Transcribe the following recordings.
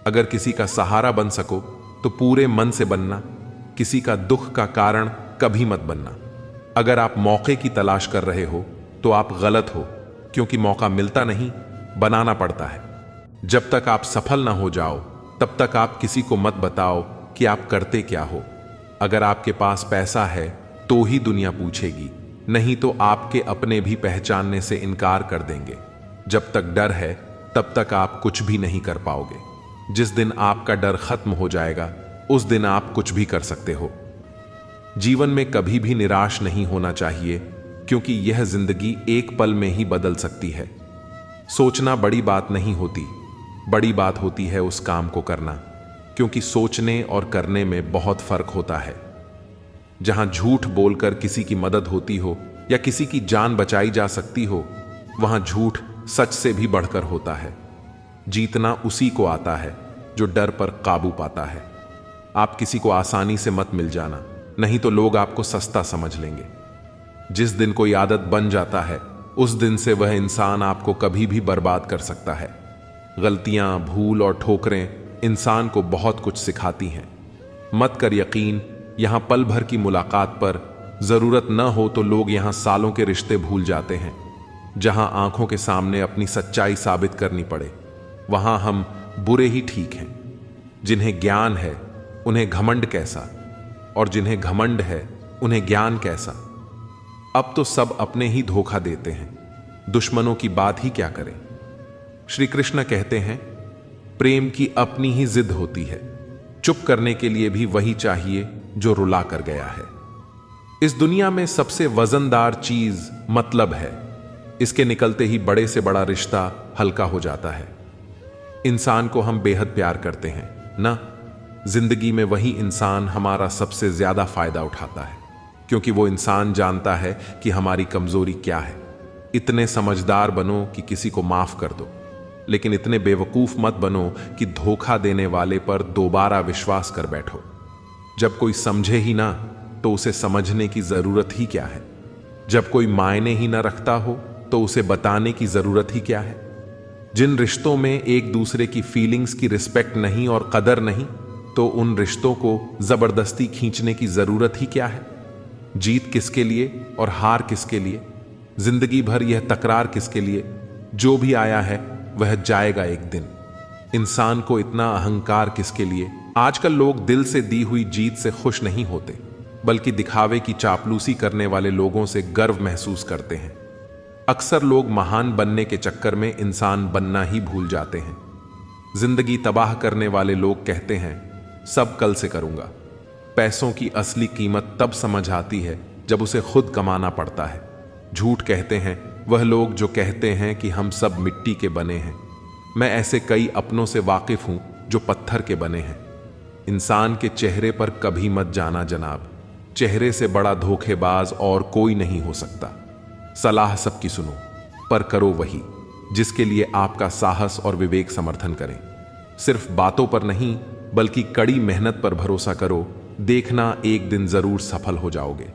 अगर किसी का सहारा बन सको तो पूरे मन से बनना, किसी का दुख का कारण कभी मत बनना। अगर आप मौके की तलाश कर रहे हो तो आप गलत हो, क्योंकि मौका मिलता नहीं, बनाना पड़ता है। जब तक आप सफल ना हो जाओ तब तक आप किसी को मत बताओ कि आप करते क्या हो। अगर आपके पास पैसा है तो ही दुनिया पूछेगी, नहीं तो आपके अपने भी पहचानने से इनकार कर देंगे। जब तक डर है तब तक आप कुछ भी नहीं कर पाओगे। जिस दिन आपका डर खत्म हो जाएगा उस दिन आप कुछ भी कर सकते हो। जीवन में कभी भी निराश नहीं होना चाहिए, क्योंकि यह जिंदगी एक पल में ही बदल सकती है। सोचना बड़ी बात नहीं होती, बड़ी बात होती है उस काम को करना, क्योंकि सोचने और करने में बहुत फर्क होता है। जहां झूठ बोलकर किसी की मदद होती हो या किसी की जान बचाई जा सकती हो, वहां झूठ सच से भी बढ़कर होता है। जीतना उसी को आता है जो डर पर काबू पाता है। आप किसी को आसानी से मत मिल जाना, नहीं तो लोग आपको सस्ता समझ लेंगे। जिस दिन कोई आदत बन जाता है उस दिन से वह इंसान आपको कभी भी बर्बाद कर सकता है। गलतियां, भूल और ठोकरें इंसान को बहुत कुछ सिखाती हैं। मत कर यकीन, यहां पल भर की मुलाकात पर जरूरत न हो तो लोग यहां सालों के रिश्ते भूल जाते हैं। जहां आंखों के सामने अपनी सच्चाई साबित करनी पड़े वहां हम बुरे ही ठीक हैं। जिन्हें ज्ञान है उन्हें घमंड कैसा, और जिन्हें घमंड है उन्हें ज्ञान कैसा। अब तो सब अपने ही धोखा देते हैं, दुश्मनों की बात ही क्या करें। श्री कृष्ण कहते हैं, प्रेम की अपनी ही जिद होती है, चुप करने के लिए भी वही चाहिए जो रुला कर गया है। इस दुनिया में सबसे वजनदार चीज मतलब है। इसके निकलते ही बड़े से बड़ा रिश्ता हल्का हो जाता है। इंसान को हम बेहद प्यार करते हैं ना, जिंदगी में वही इंसान हमारा सबसे ज्यादा फायदा उठाता है, क्योंकि वो इंसान जानता है कि हमारी कमजोरी क्या है। इतने समझदार बनो कि किसी को माफ कर दो, लेकिन इतने बेवकूफ मत बनो कि धोखा देने वाले पर दोबारा विश्वास कर बैठो। जब कोई समझे ही ना तो उसे समझने की जरूरत ही क्या है। जब कोई मायने ही ना रखता हो तो उसे बताने की जरूरत ही क्या है। जिन रिश्तों में एक दूसरे की फीलिंग्स की रिस्पेक्ट नहीं और कदर नहीं, तो उन रिश्तों को जबरदस्ती खींचने की जरूरत ही क्या है। जीत किसके लिए और हार किसके लिए, जिंदगी भर यह तकरार किसके लिए। जो भी आया है वह जाएगा एक दिन। इंसान को इतना अहंकार किसके लिए। आजकल लोग दिल से दी हुई जीत से खुश नहीं होते, बल्कि दिखावे की चापलूसी करने वाले लोगों से गर्व महसूस करते हैं। अक्सर लोग महान बनने के चक्कर में इंसान बनना ही भूल जाते हैं। जिंदगी तबाह करने वाले लोग कहते हैं, सब कल से करूंगा। पैसों की असली कीमत तब समझ आती है जब उसे खुद कमाना पड़ता है। झूठ कहते हैं वह लोग जो कहते हैं कि हम सब मिट्टी के बने हैं। मैं ऐसे कई अपनों से वाकिफ हूं जो पत्थर के बने हैं। इंसान के चेहरे पर कभी मत जाना जनाब, चेहरे से बड़ा धोखेबाज और कोई नहीं हो सकता। सलाह सबकी सुनो, पर करो वही जिसके लिए आपका साहस और विवेक समर्थन करें। सिर्फ बातों पर नहीं बल्कि कड़ी मेहनत पर भरोसा करो, देखना एक दिन जरूर सफल हो जाओगे।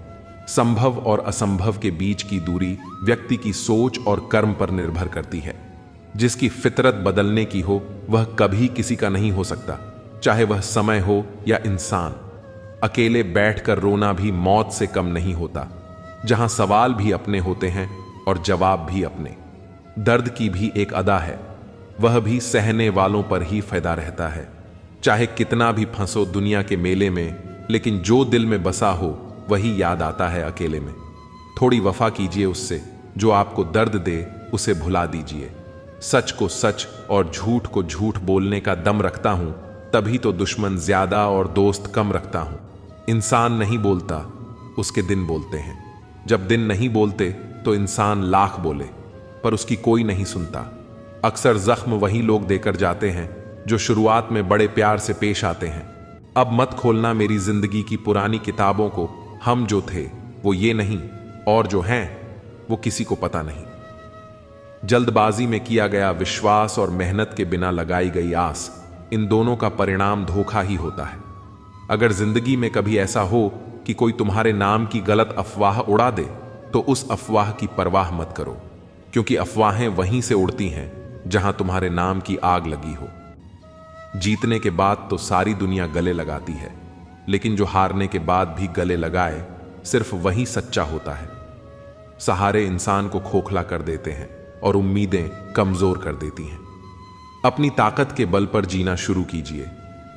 संभव और असंभव के बीच की दूरी व्यक्ति की सोच और कर्म पर निर्भर करती है। जिसकी फितरत बदलने की हो वह कभी किसी का नहीं हो सकता, चाहे वह समय हो या इंसान। अकेले बैठकर रोना भी मौत से कम नहीं होता। जहां सवाल भी अपने होते हैं और जवाब भी अपने। दर्द की भी एक अदा है, वह भी सहने वालों पर ही फायदा रहता है। चाहे कितना भी फंसो दुनिया के मेले में, लेकिन जो दिल में बसा हो वही याद आता है अकेले में। थोड़ी वफा कीजिए उससे, जो आपको दर्द दे उसे भुला दीजिए। सच को सच और झूठ को झूठ बोलने का दम रखता हूं, तभी तो दुश्मन ज्यादा और दोस्त कम रखता हूं। इंसान नहीं बोलता, उसके दिन बोलते हैं। जब दिन नहीं बोलते तो इंसान लाख बोले, पर उसकी कोई नहीं सुनता। अक्सर जख्म वही लोग देकर जाते हैं जो शुरुआत में बड़े प्यार से पेश आते हैं। अब मत खोलना मेरी जिंदगी की पुरानी किताबों को। हम जो थे वो ये नहीं, और जो हैं वो किसी को पता नहीं। जल्दबाजी में किया गया विश्वास और मेहनत के बिना लगाई गई आस, इन दोनों का परिणाम धोखा ही होता है। अगर जिंदगी में कभी ऐसा हो कि कोई तुम्हारे नाम की गलत अफवाह उड़ा दे, तो उस अफवाह की परवाह मत करो, क्योंकि अफवाहें वहीं से उड़ती हैं जहां तुम्हारे नाम की आग लगी हो। जीतने के बाद तो सारी दुनिया गले लगाती है, लेकिन जो हारने के बाद भी गले लगाए सिर्फ वही सच्चा होता है। सहारे इंसान को खोखला कर देते हैं और उम्मीदें कमजोर कर देती हैं। अपनी ताकत के बल पर जीना शुरू कीजिए।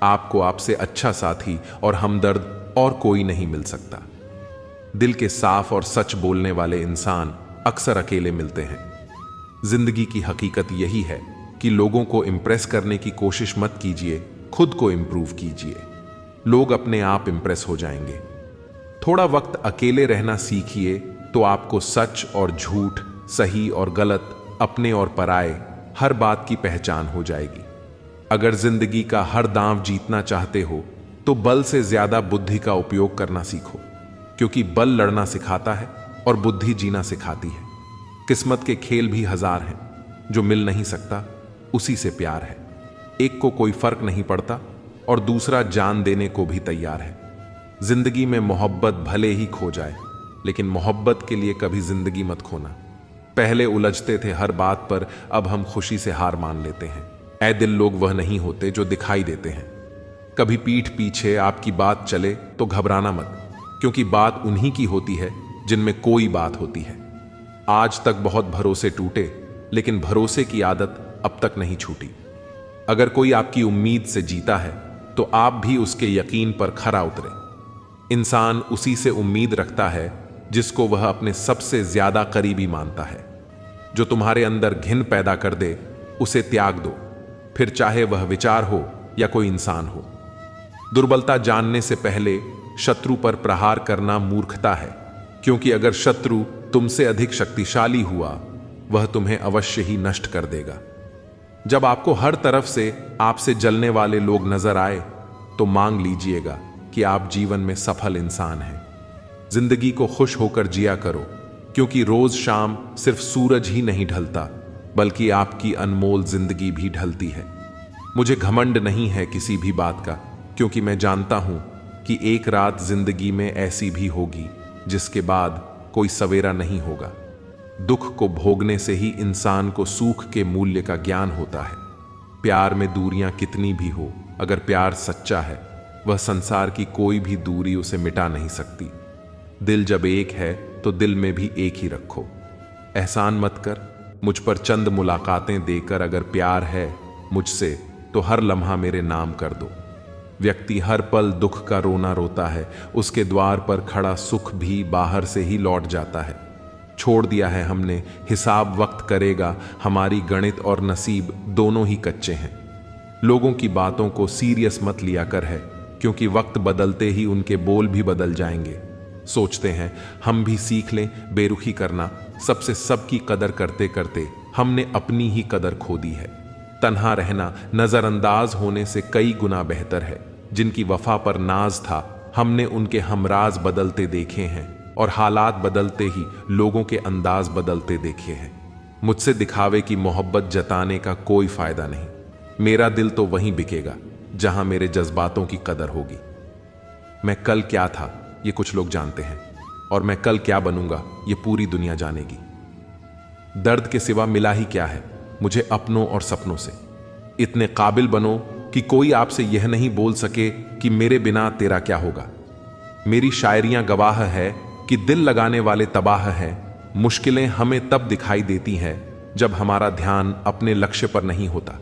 आपको आपसे अच्छा साथी और हमदर्द और कोई नहीं मिल सकता। दिल के साफ और सच बोलने वाले इंसान अक्सर अकेले मिलते हैं। जिंदगी की हकीकत यही है कि लोगों को इंप्रेस करने की कोशिश मत कीजिए, खुद को इंप्रूव कीजिए। लोग अपने आप इंप्रेस हो जाएंगे। थोड़ा वक्त अकेले रहना सीखिए तो आपको सच और झूठ, सही और गलत, अपने और पराये हर बात की पहचान हो जाएगी। अगर जिंदगी का हर दांव जीतना चाहते हो तो बल से ज्यादा बुद्धि का उपयोग करना सीखो, क्योंकि बल लड़ना सिखाता है और बुद्धि जीना सिखाती है। किस्मत के खेल भी हजार हैं, जो मिल नहीं सकता उसी से प्यार है। एक को कोई फर्क नहीं पड़ता और दूसरा जान देने को भी तैयार है। जिंदगी में मोहब्बत भले ही खो जाए, लेकिन मोहब्बत के लिए कभी जिंदगी मत खोना। पहले उलझते थे हर बात पर, अब हम खुशी से हार मान लेते हैं। ऐ दिल लोग वह नहीं होते जो दिखाई देते हैं। कभी पीठ पीछे आपकी बात चले तो घबराना मत, क्योंकि बात उन्हीं की होती है जिनमें कोई बात होती है। आज तक बहुत भरोसे टूटे, लेकिन भरोसे की आदत अब तक नहीं छूटी। अगर कोई आपकी उम्मीद से जीता है तो आप भी उसके यकीन पर खरा उतरे। इंसान उसी से उम्मीद रखता है जिसको वह अपने सबसे ज्यादा करीबी मानता है। जो तुम्हारे अंदर घिन पैदा कर दे उसे त्याग दो, फिर चाहे वह विचार हो या कोई इंसान हो। दुर्बलता जानने से पहले शत्रु पर प्रहार करना मूर्खता है, क्योंकि अगर शत्रु तुमसे अधिक शक्तिशाली हुआ वह तुम्हें अवश्य ही नष्ट कर देगा। जब आपको हर तरफ से आपसे जलने वाले लोग नजर आए तो मांग लीजिएगा कि आप जीवन में सफल इंसान हैं। जिंदगी को खुश होकर जिया करो, क्योंकि रोज शाम सिर्फ सूरज ही नहीं ढलता, बल्कि आपकी अनमोल जिंदगी भी ढलती है। मुझे घमंड नहीं है किसी भी बात का, क्योंकि मैं जानता हूं कि एक रात जिंदगी में ऐसी भी होगी जिसके बाद कोई सवेरा नहीं होगा। दुख को भोगने से ही इंसान को सुख के मूल्य का ज्ञान होता है। प्यार में दूरियां कितनी भी हो, अगर प्यार सच्चा है वह संसार की कोई भी दूरी उसे मिटा नहीं सकती। दिल जब एक है तो दिल में भी एक ही रखो। एहसान मत कर मुझ पर चंद मुलाकातें देकर, अगर प्यार है मुझसे तो हर लम्हा मेरे नाम कर दो। व्यक्ति हर पल दुख का रोना रोता है, उसके द्वार पर खड़ा सुख भी बाहर से ही लौट जाता है। छोड़ दिया है हमने हिसाब वक्त करेगा, हमारी गणित और नसीब दोनों ही कच्चे हैं। लोगों की बातों को सीरियस मत लिया कर है, क्योंकि वक्त बदलते ही उनके बोल भी बदल जाएंगे। सोचते हैं हम भी सीख लें बेरुखी करना, सबसे सबकी कदर करते करते हमने अपनी ही कदर खो दी है। तन्हा रहना नजरअंदाज होने से कई गुना बेहतर है। जिनकी वफा पर नाज था हमने उनके हमराज बदलते देखे हैं, और हालात बदलते ही लोगों के अंदाज बदलते देखे हैं। मुझसे दिखावे की मोहब्बत जताने का कोई फायदा नहीं। मेरा दिल तो वहीं बिकेगा जहां मेरे जज्बातों की कदर होगी। मैं कल क्या था ये कुछ लोग जानते हैं, और मैं कल क्या बनूंगा ये पूरी दुनिया जानेगी। दर्द के सिवा मिला ही क्या है मुझे अपनों और सपनों से। इतने काबिल बनो कि कोई आपसे यह नहीं बोल सके कि मेरे बिना तेरा क्या होगा। मेरी शायरियां गवाह है कि दिल लगाने वाले तबाह हैं। मुश्किलें हमें तब दिखाई देती हैं जब हमारा ध्यान अपने लक्ष्य पर नहीं होता।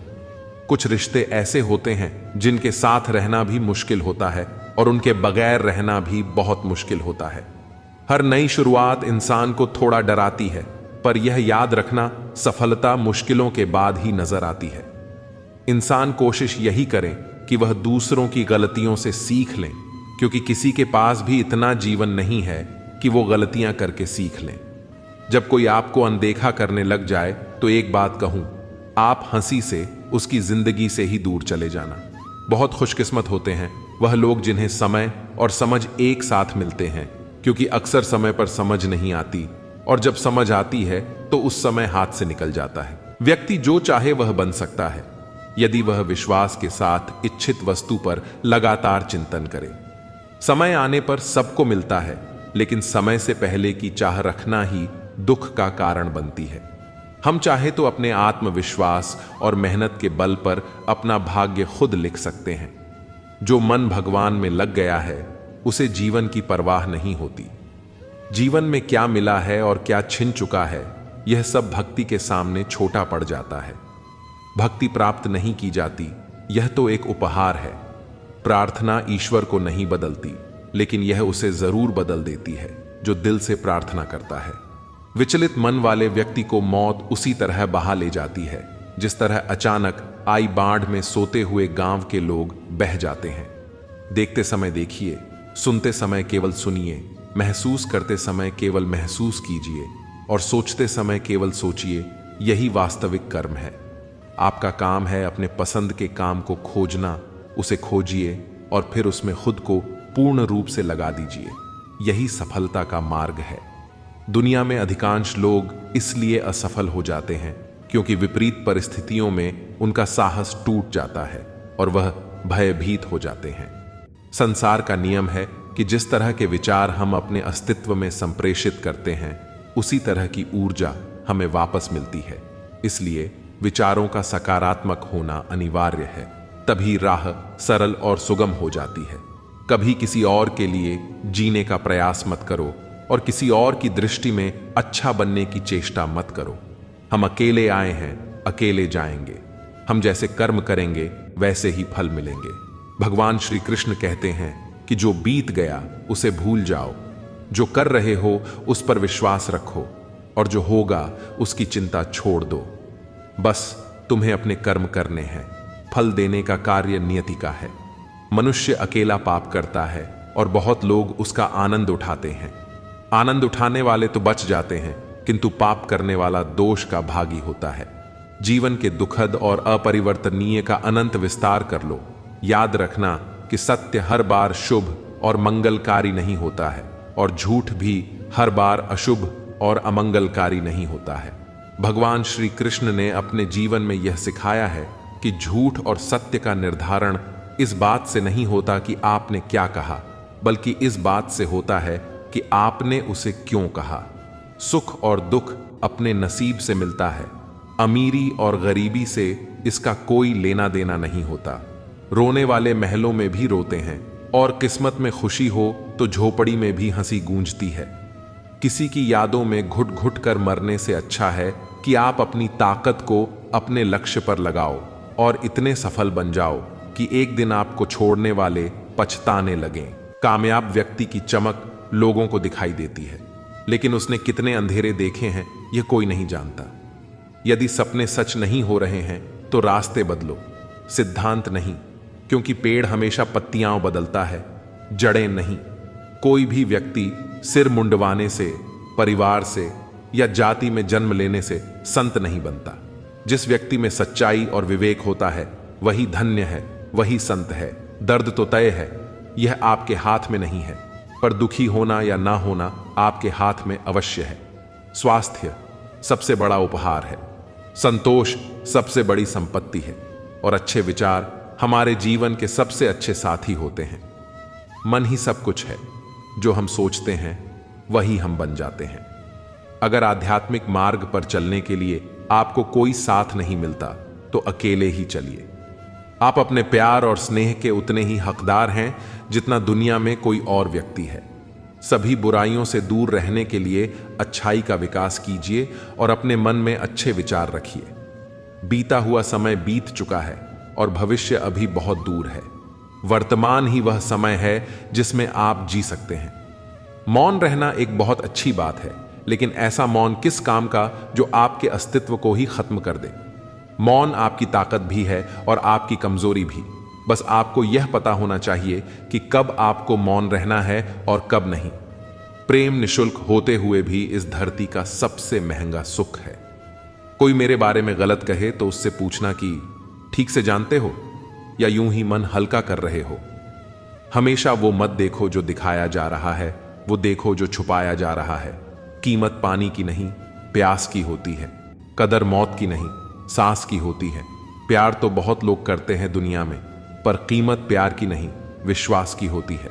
कुछ रिश्ते ऐसे होते हैं जिनके साथ रहना भी मुश्किल होता है, और उनके बगैर रहना भी बहुत मुश्किल होता है। हर नई शुरुआत इंसान को थोड़ा डराती है, पर यह याद रखना सफलता मुश्किलों के बाद ही नजर आती है। इंसान कोशिश यही करें कि वह दूसरों की गलतियों से सीख लें, क्योंकि किसी के पास भी इतना जीवन नहीं है कि वो गलतियां करके सीख लें। जब कोई आपको अनदेखा करने लग जाए तो एक बात कहूं, आप हंसी से उसकी जिंदगी से ही दूर चले जाना। बहुत खुशकिस्मत होते हैं वह लोग जिन्हें समय और समझ एक साथ मिलते हैं, क्योंकि अक्सर समय पर समझ नहीं आती, और जब समझ आती है तो उस समय हाथ से निकल जाता है। व्यक्ति जो चाहे वह बन सकता है, यदि वह विश्वास के साथ इच्छित वस्तु पर लगातार चिंतन करे। समय आने पर सबको मिलता है, लेकिन समय से पहले की चाह रखना ही दुख का कारण बनती है। हम चाहे तो अपने आत्मविश्वास और मेहनत के बल पर अपना भाग्य खुद लिख सकते हैं। जो मन भगवान में लग गया है उसे जीवन की परवाह नहीं होती। जीवन में क्या मिला है और क्या छिन चुका है, यह सब भक्ति के सामने छोटा पड़ जाता है। भक्ति प्राप्त नहीं की जाती, यह तो एक उपहार है। प्रार्थना ईश्वर को नहीं बदलती, लेकिन यह उसे जरूर बदल देती है जो दिल से प्रार्थना करता है। विचलित मन वाले व्यक्ति को मौत उसी तरह बहा ले जाती है जिस तरह अचानक आई बाढ़ में सोते हुए गांव के लोग बह जाते हैं। देखते समय देखिए, सुनते समय केवल सुनिए, महसूस करते समय केवल महसूस कीजिए और सोचते समय केवल सोचिए। यही वास्तविक कर्म है। आपका काम है अपने पसंद के काम को खोजना, उसे खोजिए और फिर उसमें खुद को पूर्ण रूप से लगा दीजिए। यही सफलता का मार्ग है। दुनिया में अधिकांश लोग इसलिए असफल हो जाते हैं क्योंकि विपरीत परिस्थितियों में उनका साहस टूट जाता है और वह भयभीत हो जाते हैं। संसार का नियम है कि जिस तरह के विचार हम अपने अस्तित्व में संप्रेषित करते हैं, उसी तरह की ऊर्जा हमें वापस मिलती है। इसलिए विचारों का सकारात्मक होना अनिवार्य है, तभी राह सरल और सुगम हो जाती है। कभी किसी और के लिए जीने का प्रयास मत करो और किसी और की दृष्टि में अच्छा बनने की चेष्टा मत करो। हम अकेले आए हैं, अकेले जाएंगे। हम जैसे कर्म करेंगे वैसे ही फल मिलेंगे। भगवान श्री कृष्ण कहते हैं कि जो बीत गया उसे भूल जाओ, जो कर रहे हो उस पर विश्वास रखो और जो होगा उसकी चिंता छोड़ दो। बस तुम्हें अपने कर्म करने हैं, फल देने का कार्य नियति का है। मनुष्य अकेला पाप करता है और बहुत लोग उसका आनंद उठाते हैं। आनंद उठाने वाले तो बच जाते हैं, किंतु पाप करने वाला दोष का भागी होता है। जीवन के दुखद और अपरिवर्तनीय का अनंत विस्तार कर लो। याद रखना कि सत्य हर बार शुभ और मंगलकारी नहीं होता है और झूठ भी हर बार अशुभ और अमंगलकारी नहीं होता है। भगवान श्री कृष्ण ने अपने जीवन में यह सिखाया है कि झूठ और सत्य का निर्धारण इस बात से नहीं होता कि आपने क्या कहा, बल्कि इस बात से होता है कि आपने उसे क्यों कहा। सुख और दुख अपने नसीब से मिलता है। अमीरी और गरीबी से इसका कोई लेना देना नहीं होता। रोने वाले महलों में भी रोते हैं और किस्मत में खुशी हो तो झोपड़ी में भी हंसी गूंजती है। किसी की यादों में घुट घुट कर मरने से अच्छा है कि आप अपनी ताकत को अपने लक्ष्य पर लगाओ और इतने सफल बन जाओ कि एक दिन आपको छोड़ने वाले पछताने लगें। कामयाब व्यक्ति की चमक लोगों को दिखाई देती है, लेकिन उसने कितने अंधेरे देखे हैं यह कोई नहीं जानता। यदि सपने सच नहीं हो रहे हैं तो रास्ते बदलो, सिद्धांत नहीं, क्योंकि पेड़ हमेशा पत्तियां बदलता है, जड़ें नहीं। कोई भी व्यक्ति सिर मुंडवाने से, परिवार से या जाति में जन्म लेने से संत नहीं बनता। जिस व्यक्ति में सच्चाई और विवेक होता है वही धन्य है, वही संत है। दर्द तो तय है, यह आपके हाथ में नहीं है, पर दुखी होना या ना होना आपके हाथ में अवश्य है। स्वास्थ्य सबसे बड़ा उपहार है, संतोष सबसे बड़ी संपत्ति है और अच्छे विचार हमारे जीवन के सबसे अच्छे साथी होते हैं। मन ही सब कुछ है, जो हम सोचते हैं वही हम बन जाते हैं। अगर आध्यात्मिक मार्ग पर चलने के लिए आपको कोई साथ नहीं मिलता तो अकेले ही चलिए। आप अपने प्यार और स्नेह के उतने ही हकदार हैं जितना दुनिया में कोई और व्यक्ति है। सभी बुराइयों से दूर रहने के लिए अच्छाई का विकास कीजिए और अपने मन में अच्छे विचार रखिए। बीता हुआ समय बीत चुका है और भविष्य अभी बहुत दूर है। वर्तमान ही वह समय है जिसमें आप जी सकते हैं। मौन रहना एक बहुत अच्छी बात है, लेकिन ऐसा मौन किस काम का जो आपके अस्तित्व को ही खत्म कर दे। मौन आपकी ताकत भी है और आपकी कमजोरी भी। बस आपको यह पता होना चाहिए कि कब आपको मौन रहना है और कब नहीं। प्रेम निशुल्क होते हुए भी इस धरती का सबसे महंगा सुख है। कोई मेरे बारे में गलत कहे तो उससे पूछना कि ठीक से जानते हो या यूं ही मन हल्का कर रहे हो। हमेशा वो मत देखो जो दिखाया जा रहा है, वो देखो जो छुपाया जा रहा है। कीमत पानी की नहीं, प्यास की होती है। कदर मौत की नहीं, सांस की होती है। प्यार तो बहुत लोग करते हैं दुनिया में, पर कीमत प्यार की नहीं, विश्वास की होती है।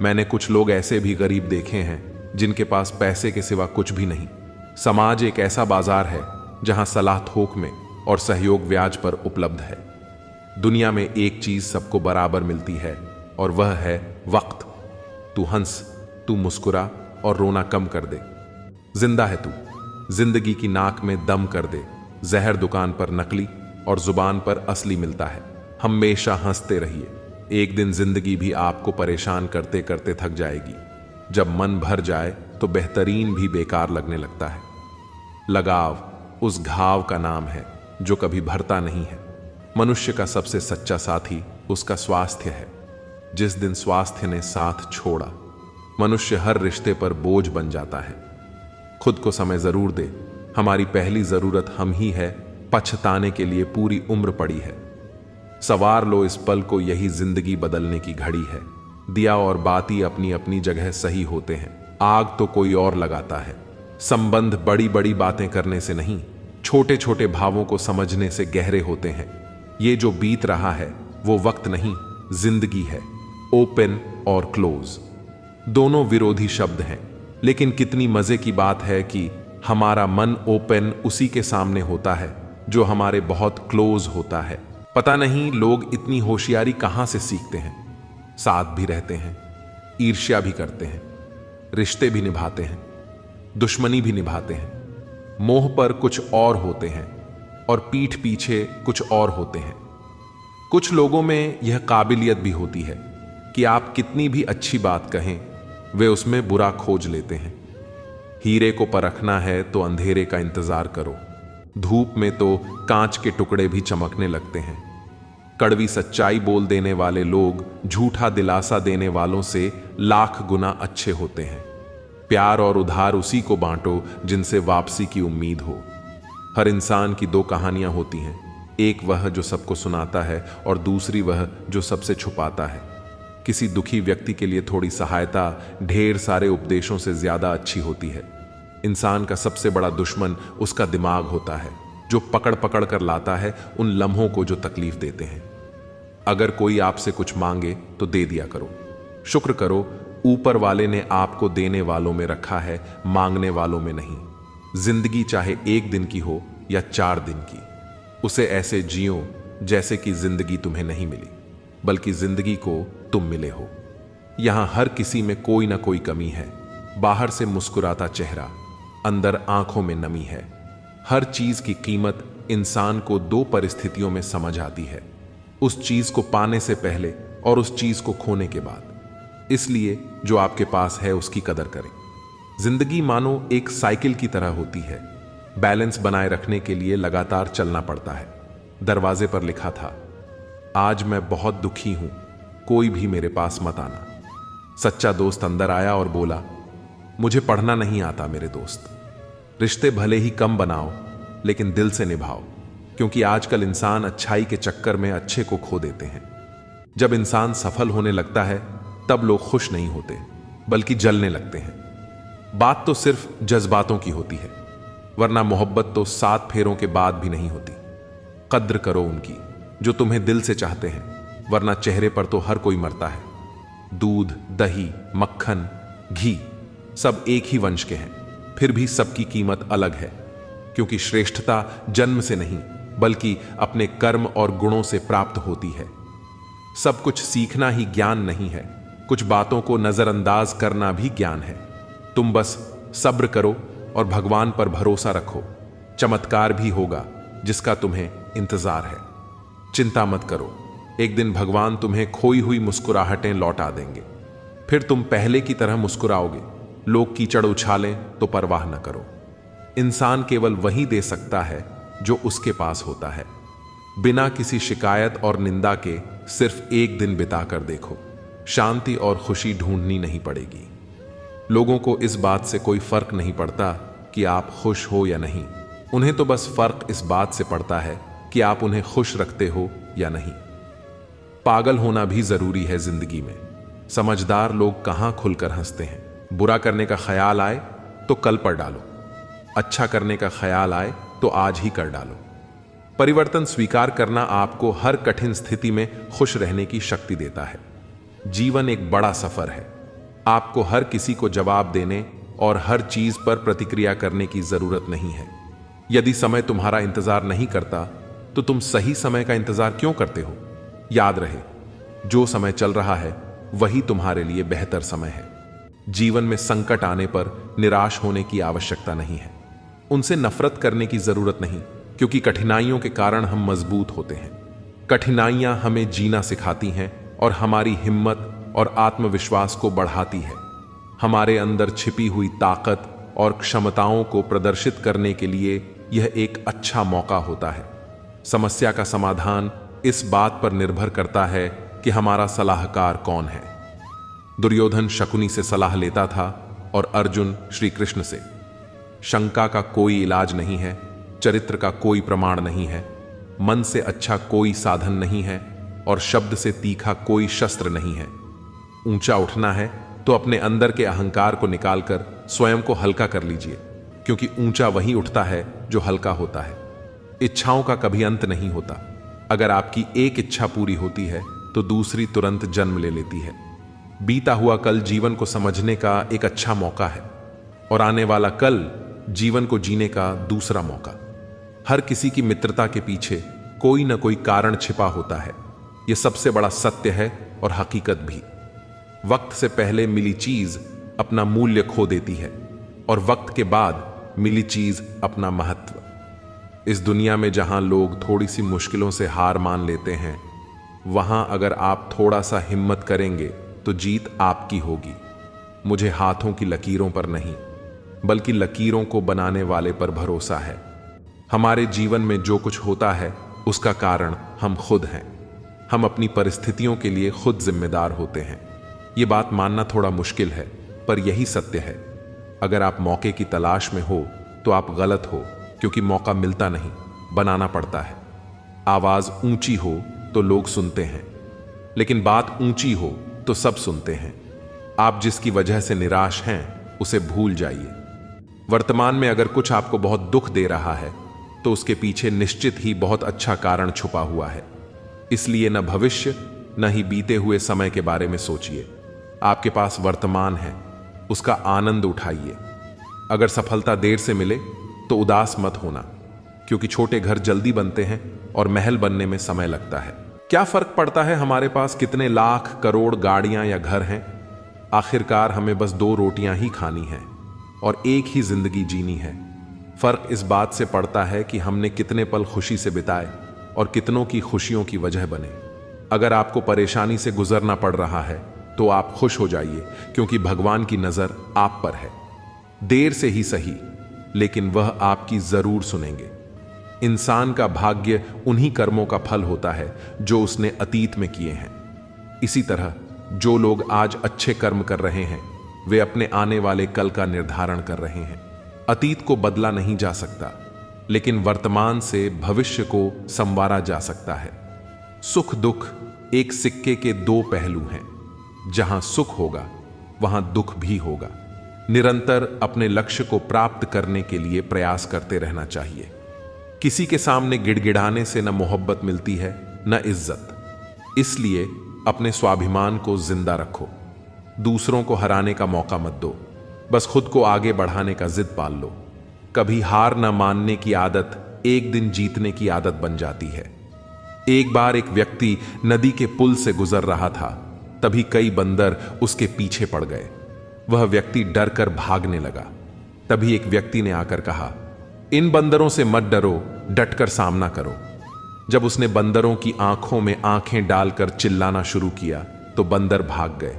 मैंने कुछ लोग ऐसे भी गरीब देखे हैं जिनके पास पैसे के सिवा कुछ भी नहीं। समाज एक ऐसा बाजार है जहां सलाह थोक में और सहयोग ब्याज पर उपलब्ध है। दुनिया में एक चीज सबको बराबर मिलती है और वह है वक्त। तू हंस, तू मुस्कुरा और रोना कम कर दे। जिंदा है तू, जिंदगी की नाक में दम कर दे। जहर दुकान पर नकली और जुबान पर असली मिलता है। हमेशा हंसते रहिए, एक दिन जिंदगी भी आपको परेशान करते करते थक जाएगी। जब मन भर जाए तो बेहतरीन भी बेकार लगने लगता है। लगाव उस घाव का नाम है जो कभी भरता नहीं है। मनुष्य का सबसे सच्चा साथी उसका स्वास्थ्य है। जिस दिन स्वास्थ्य ने साथ छोड़ा, मनुष्य हर रिश्ते पर बोझ बन जाता है। खुद को समय जरूर दे, हमारी पहली जरूरत हम ही है, पछताने के लिए पूरी उम्र पड़ी है। सवार लो इस पल को, यही जिंदगी बदलने की घड़ी है। दिया और बाती अपनी अपनी जगह सही होते हैं, आग तो कोई और लगाता है। संबंध बड़ी बड़ी बातें करने से नहीं, छोटे छोटे भावों को समझने से गहरे होते हैं। ये जो बीत रहा है वो वक्त नहीं, जिंदगी है। ओपन और क्लोज दोनों विरोधी शब्द हैं, लेकिन कितनी मजे की बात है कि हमारा मन ओपन उसी के सामने होता है जो हमारे बहुत क्लोज होता है। पता नहीं लोग इतनी होशियारी कहां से सीखते हैं। साथ भी रहते हैं, ईर्ष्या भी करते हैं, रिश्ते भी निभाते हैं, दुश्मनी भी निभाते हैं। मोह पर कुछ और होते हैं और पीठ पीछे कुछ और होते हैं। कुछ लोगों में यह काबिलियत भी होती है कि आप कितनी भी अच्छी बात कहें, वे उसमें बुरा खोज लेते हैं। हीरे को परखना है तो अंधेरे का इंतजार करो। धूप में तो कांच के टुकड़े भी चमकने लगते हैं। कड़वी सच्चाई बोल देने वाले लोग झूठा दिलासा देने वालों से लाख गुना अच्छे होते हैं। प्यार और उधार उसी को बांटो जिनसे वापसी की उम्मीद हो। हर इंसान की दो कहानियां होती हैं, एक वह जो सबको सुनाता है और दूसरी वह जो सबसे छुपाता है। किसी दुखी व्यक्ति के लिए थोड़ी सहायता ढेर सारे उपदेशों से ज्यादा अच्छी होती है। इंसान का सबसे बड़ा दुश्मन उसका दिमाग होता है, जो पकड़ पकड़ कर लाता है उन लम्हों को जो तकलीफ देते हैं। अगर कोई आपसे कुछ मांगे तो दे दिया करो। शुक्र करो, ऊपर वाले ने आपको देने वालों में रखा है, मांगने वालों में नहीं। जिंदगी चाहे एक दिन की हो या 4 दिन की, उसे ऐसे जियो जैसे कि जिंदगी तुम्हें नहीं मिली, बल्कि जिंदगी को तुम मिले हो। यहां हर किसी में कोई ना कोई कमी है। बाहर से मुस्कुराता चेहरा, अंदर आंखों में नमी है। हर चीज की कीमत इंसान को 2 परिस्थितियों में समझ आती है, उस चीज को पाने से पहले और उस चीज को खोने के बाद। इसलिए जो आपके पास है उसकी कदर करें। जिंदगी मानो एक साइकिल की तरह होती है, बैलेंस बनाए रखने के लिए लगातार चलना पड़ता है। दरवाजे पर लिखा था, आज मैं बहुत दुखी हूं, कोई भी मेरे पास मत आना। सच्चा दोस्त अंदर आया और बोला, मुझे पढ़ना नहीं आता मेरे दोस्त। रिश्ते भले ही कम बनाओ लेकिन दिल से निभाओ, क्योंकि आजकल इंसान अच्छाई के चक्कर में अच्छे को खो देते हैं। जब इंसान सफल होने लगता है तब लोग खुश नहीं होते बल्कि जलने लगते हैं। बात तो सिर्फ जज्बातों की होती है, वरना मोहब्बत तो 7 फेरों के बाद भी नहीं होती। कद्र करो उनकी जो तुम्हें दिल से चाहते हैं, वरना चेहरे पर तो हर कोई मरता है। दूध, दही, मक्खन, घी सब एक ही वंश के हैं, फिर भी सबकी कीमत अलग है, क्योंकि श्रेष्ठता जन्म से नहीं बल्कि अपने कर्म और गुणों से प्राप्त होती है। सब कुछ सीखना ही ज्ञान नहीं है, कुछ बातों को नजरअंदाज करना भी ज्ञान है। तुम बस सब्र करो और भगवान पर भरोसा रखो, चमत्कार भी होगा जिसका तुम्हें इंतजार है। चिंता मत करो, एक दिन भगवान तुम्हें खोई हुई मुस्कुराहटें लौटा देंगे, फिर तुम पहले की तरह मुस्कुराओगे। लोग कीचड़ उछालें तो परवाह न करो। इंसान केवल वही दे सकता है जो उसके पास होता है। बिना किसी शिकायत और निंदा के सिर्फ एक दिन बिताकर देखो, शांति और खुशी ढूंढनी नहीं पड़ेगी। लोगों को इस बात से कोई फर्क नहीं पड़ता कि आप खुश हो या नहीं, उन्हें तो बस फर्क इस बात से पड़ता है कि आप उन्हें खुश रखते हो या नहीं। पागल होना भी जरूरी है जिंदगी में। समझदार लोग कहां खुलकर हंसते हैं। बुरा करने का ख्याल आए तो कल पर डालो, अच्छा करने का ख्याल आए तो आज ही कर डालो। परिवर्तन स्वीकार करना आपको हर कठिन स्थिति में खुश रहने की शक्ति देता है। जीवन एक बड़ा सफर है, आपको हर किसी को जवाब देने और हर चीज पर प्रतिक्रिया करने की जरूरत नहीं है। यदि समय तुम्हारा इंतजार नहीं करता तो तुम सही समय का इंतजार क्यों करते हो? याद रहे, जो समय चल रहा है वही तुम्हारे लिए बेहतर समय है। जीवन में संकट आने पर निराश होने की आवश्यकता नहीं है, उनसे नफरत करने की जरूरत नहीं, क्योंकि कठिनाइयों के कारण हम मजबूत होते हैं। कठिनाइयां हमें जीना सिखाती हैं और हमारी हिम्मत और आत्मविश्वास को बढ़ाती है। हमारे अंदर छिपी हुई ताकत और क्षमताओं को प्रदर्शित करने के लिए यह एक अच्छा मौका होता है। समस्या का समाधान इस बात पर निर्भर करता है कि हमारा सलाहकार कौन है। दुर्योधन शकुनी से सलाह लेता था और अर्जुन श्री कृष्ण से। शंका का कोई इलाज नहीं है, चरित्र का कोई प्रमाण नहीं है, मन से अच्छा कोई साधन नहीं है और शब्द से तीखा कोई शस्त्र नहीं है। ऊंचा उठना है तो अपने अंदर के अहंकार को निकालकर स्वयं को हल्का कर लीजिए, क्योंकि ऊंचा वही उठता है जो हल्का होता है। इच्छाओं का कभी अंत नहीं होता। अगर आपकी एक इच्छा पूरी होती है तो दूसरी तुरंत जन्म ले लेती है। बीता हुआ कल जीवन को समझने का एक अच्छा मौका है और आने वाला कल जीवन को जीने का दूसरा मौका। हर किसी की मित्रता के पीछे कोई ना कोई कारण छिपा होता है। यह सबसे बड़ा सत्य है और हकीकत भी। वक्त से पहले मिली चीज अपना मूल्य खो देती है और वक्त के बाद मिली चीज अपना महत्व। इस दुनिया में जहां लोग थोड़ी सी मुश्किलों से हार मान लेते हैं, वहां अगर आप थोड़ा सा हिम्मत करेंगे तो जीत आपकी होगी। मुझे हाथों की लकीरों पर नहीं, बल्कि लकीरों को बनाने वाले पर भरोसा है। हमारे जीवन में जो कुछ होता है उसका कारण हम खुद हैं। हम अपनी परिस्थितियों के लिए खुद जिम्मेदार होते हैं। ये बात मानना थोड़ा मुश्किल है, पर यही सत्य है। अगर आप मौके की तलाश में हो तो आप गलत हो, क्योंकि मौका मिलता नहीं, बनाना पड़ता है। आवाज ऊंची हो तो लोग सुनते हैं, लेकिन बात ऊंची हो तो सब सुनते हैं। आप जिसकी वजह से निराश हैं उसे भूल जाइए। वर्तमान में अगर कुछ आपको बहुत दुख दे रहा है तो उसके पीछे निश्चित ही बहुत अच्छा कारण छुपा हुआ है। इसलिए न भविष्य न ही बीते हुए समय के बारे में सोचिए। आपके पास वर्तमान है, उसका आनंद उठाइए। अगर सफलता देर से मिले तो उदास मत होना, क्योंकि छोटे घर जल्दी बनते हैं और महल बनने में समय लगता है। क्या फर्क पड़ता है हमारे पास कितने लाख करोड़ गाड़ियां या घर हैं? आखिरकार हमें बस 2 रोटियां ही खानी हैं और एक ही जिंदगी जीनी है। फर्क इस बात से पड़ता है कि हमने कितने पल खुशी से बिताए और कितनों की खुशियों की वजह बने। अगर आपको परेशानी से गुजरना पड़ रहा है तो आप खुश हो जाइए, क्योंकि भगवान की नजर आप पर है। देर से ही सही, लेकिन वह आपकी जरूर सुनेंगे। इंसान का भाग्य उन्हीं कर्मों का फल होता है जो उसने अतीत में किए हैं। इसी तरह जो लोग आज अच्छे कर्म कर रहे हैं वे अपने आने वाले कल का निर्धारण कर रहे हैं। अतीत को बदला नहीं जा सकता, लेकिन वर्तमान से भविष्य को संवारा जा सकता है। सुख दुख एक सिक्के के 2 पहलू हैं। जहां सुख होगा वहां दुख भी होगा। निरंतर अपने लक्ष्य को प्राप्त करने के लिए प्रयास करते रहना चाहिए। किसी के सामने गिड़गिड़ाने से न मोहब्बत मिलती है न इज्जत। इसलिए अपने स्वाभिमान को जिंदा रखो। दूसरों को हराने का मौका मत दो, बस खुद को आगे बढ़ाने का जिद पाल लो। कभी हार न मानने की आदत एक दिन जीतने की आदत बन जाती है। एक बार एक व्यक्ति नदी के पुल से गुजर रहा था, तभी कई बंदर उसके पीछे पड़ गए। वह व्यक्ति डर कर भागने लगा। तभी एक व्यक्ति ने आकर कहा, इन बंदरों से मत डरो, डटकर सामना करो। जब उसने बंदरों की आंखों में आंखें डालकर चिल्लाना शुरू किया तो बंदर भाग गए।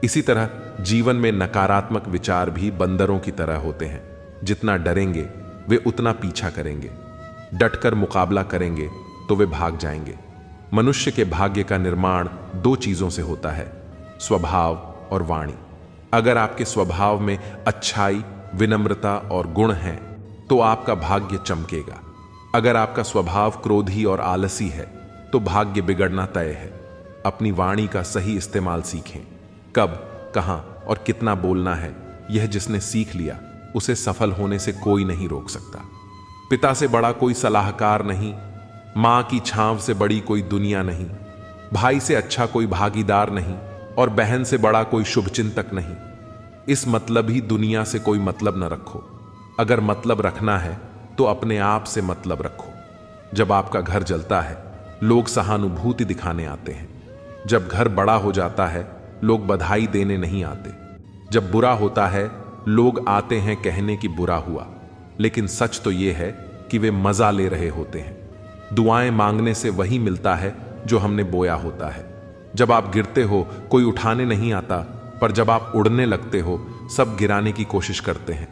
इसी तरह जीवन में नकारात्मक विचार भी बंदरों की तरह होते हैं। जितना डरेंगे वे उतना पीछा करेंगे, डटकर मुकाबला करेंगे तो वे भाग जाएंगे। मनुष्य के भाग्य का निर्माण 2 चीजों से होता है, स्वभाव और वाणी। अगर आपके स्वभाव में अच्छाई, विनम्रता और गुण हैं तो आपका भाग्य चमकेगा। अगर आपका स्वभाव क्रोधी और आलसी है तो भाग्य बिगड़ना तय है। अपनी वाणी का सही इस्तेमाल सीखें। कब, कहां और कितना बोलना है, यह जिसने सीख लिया उसे सफल होने से कोई नहीं रोक सकता। पिता से बड़ा कोई सलाहकार नहीं, मां की छांव से बड़ी कोई दुनिया नहीं, भाई से अच्छा कोई भागीदार नहीं और बहन से बड़ा कोई शुभचिंतक नहीं। इस मतलब ही दुनिया से कोई मतलब न रखो। अगर मतलब रखना है तो अपने आप से मतलब रखो। जब आपका घर जलता है, लोग सहानुभूति दिखाने आते हैं। जब घर बड़ा हो जाता है, लोग बधाई देने नहीं आते। जब बुरा होता है, लोग आते हैं कहने कि बुरा हुआ, लेकिन सच तो यह है कि वे मजा ले रहे होते हैं। दुआएं मांगने से वही मिलता है जो हमने बोया होता है। जब आप गिरते हो, कोई उठाने नहीं आता, पर जब आप उड़ने लगते हो, सब गिराने की कोशिश करते हैं।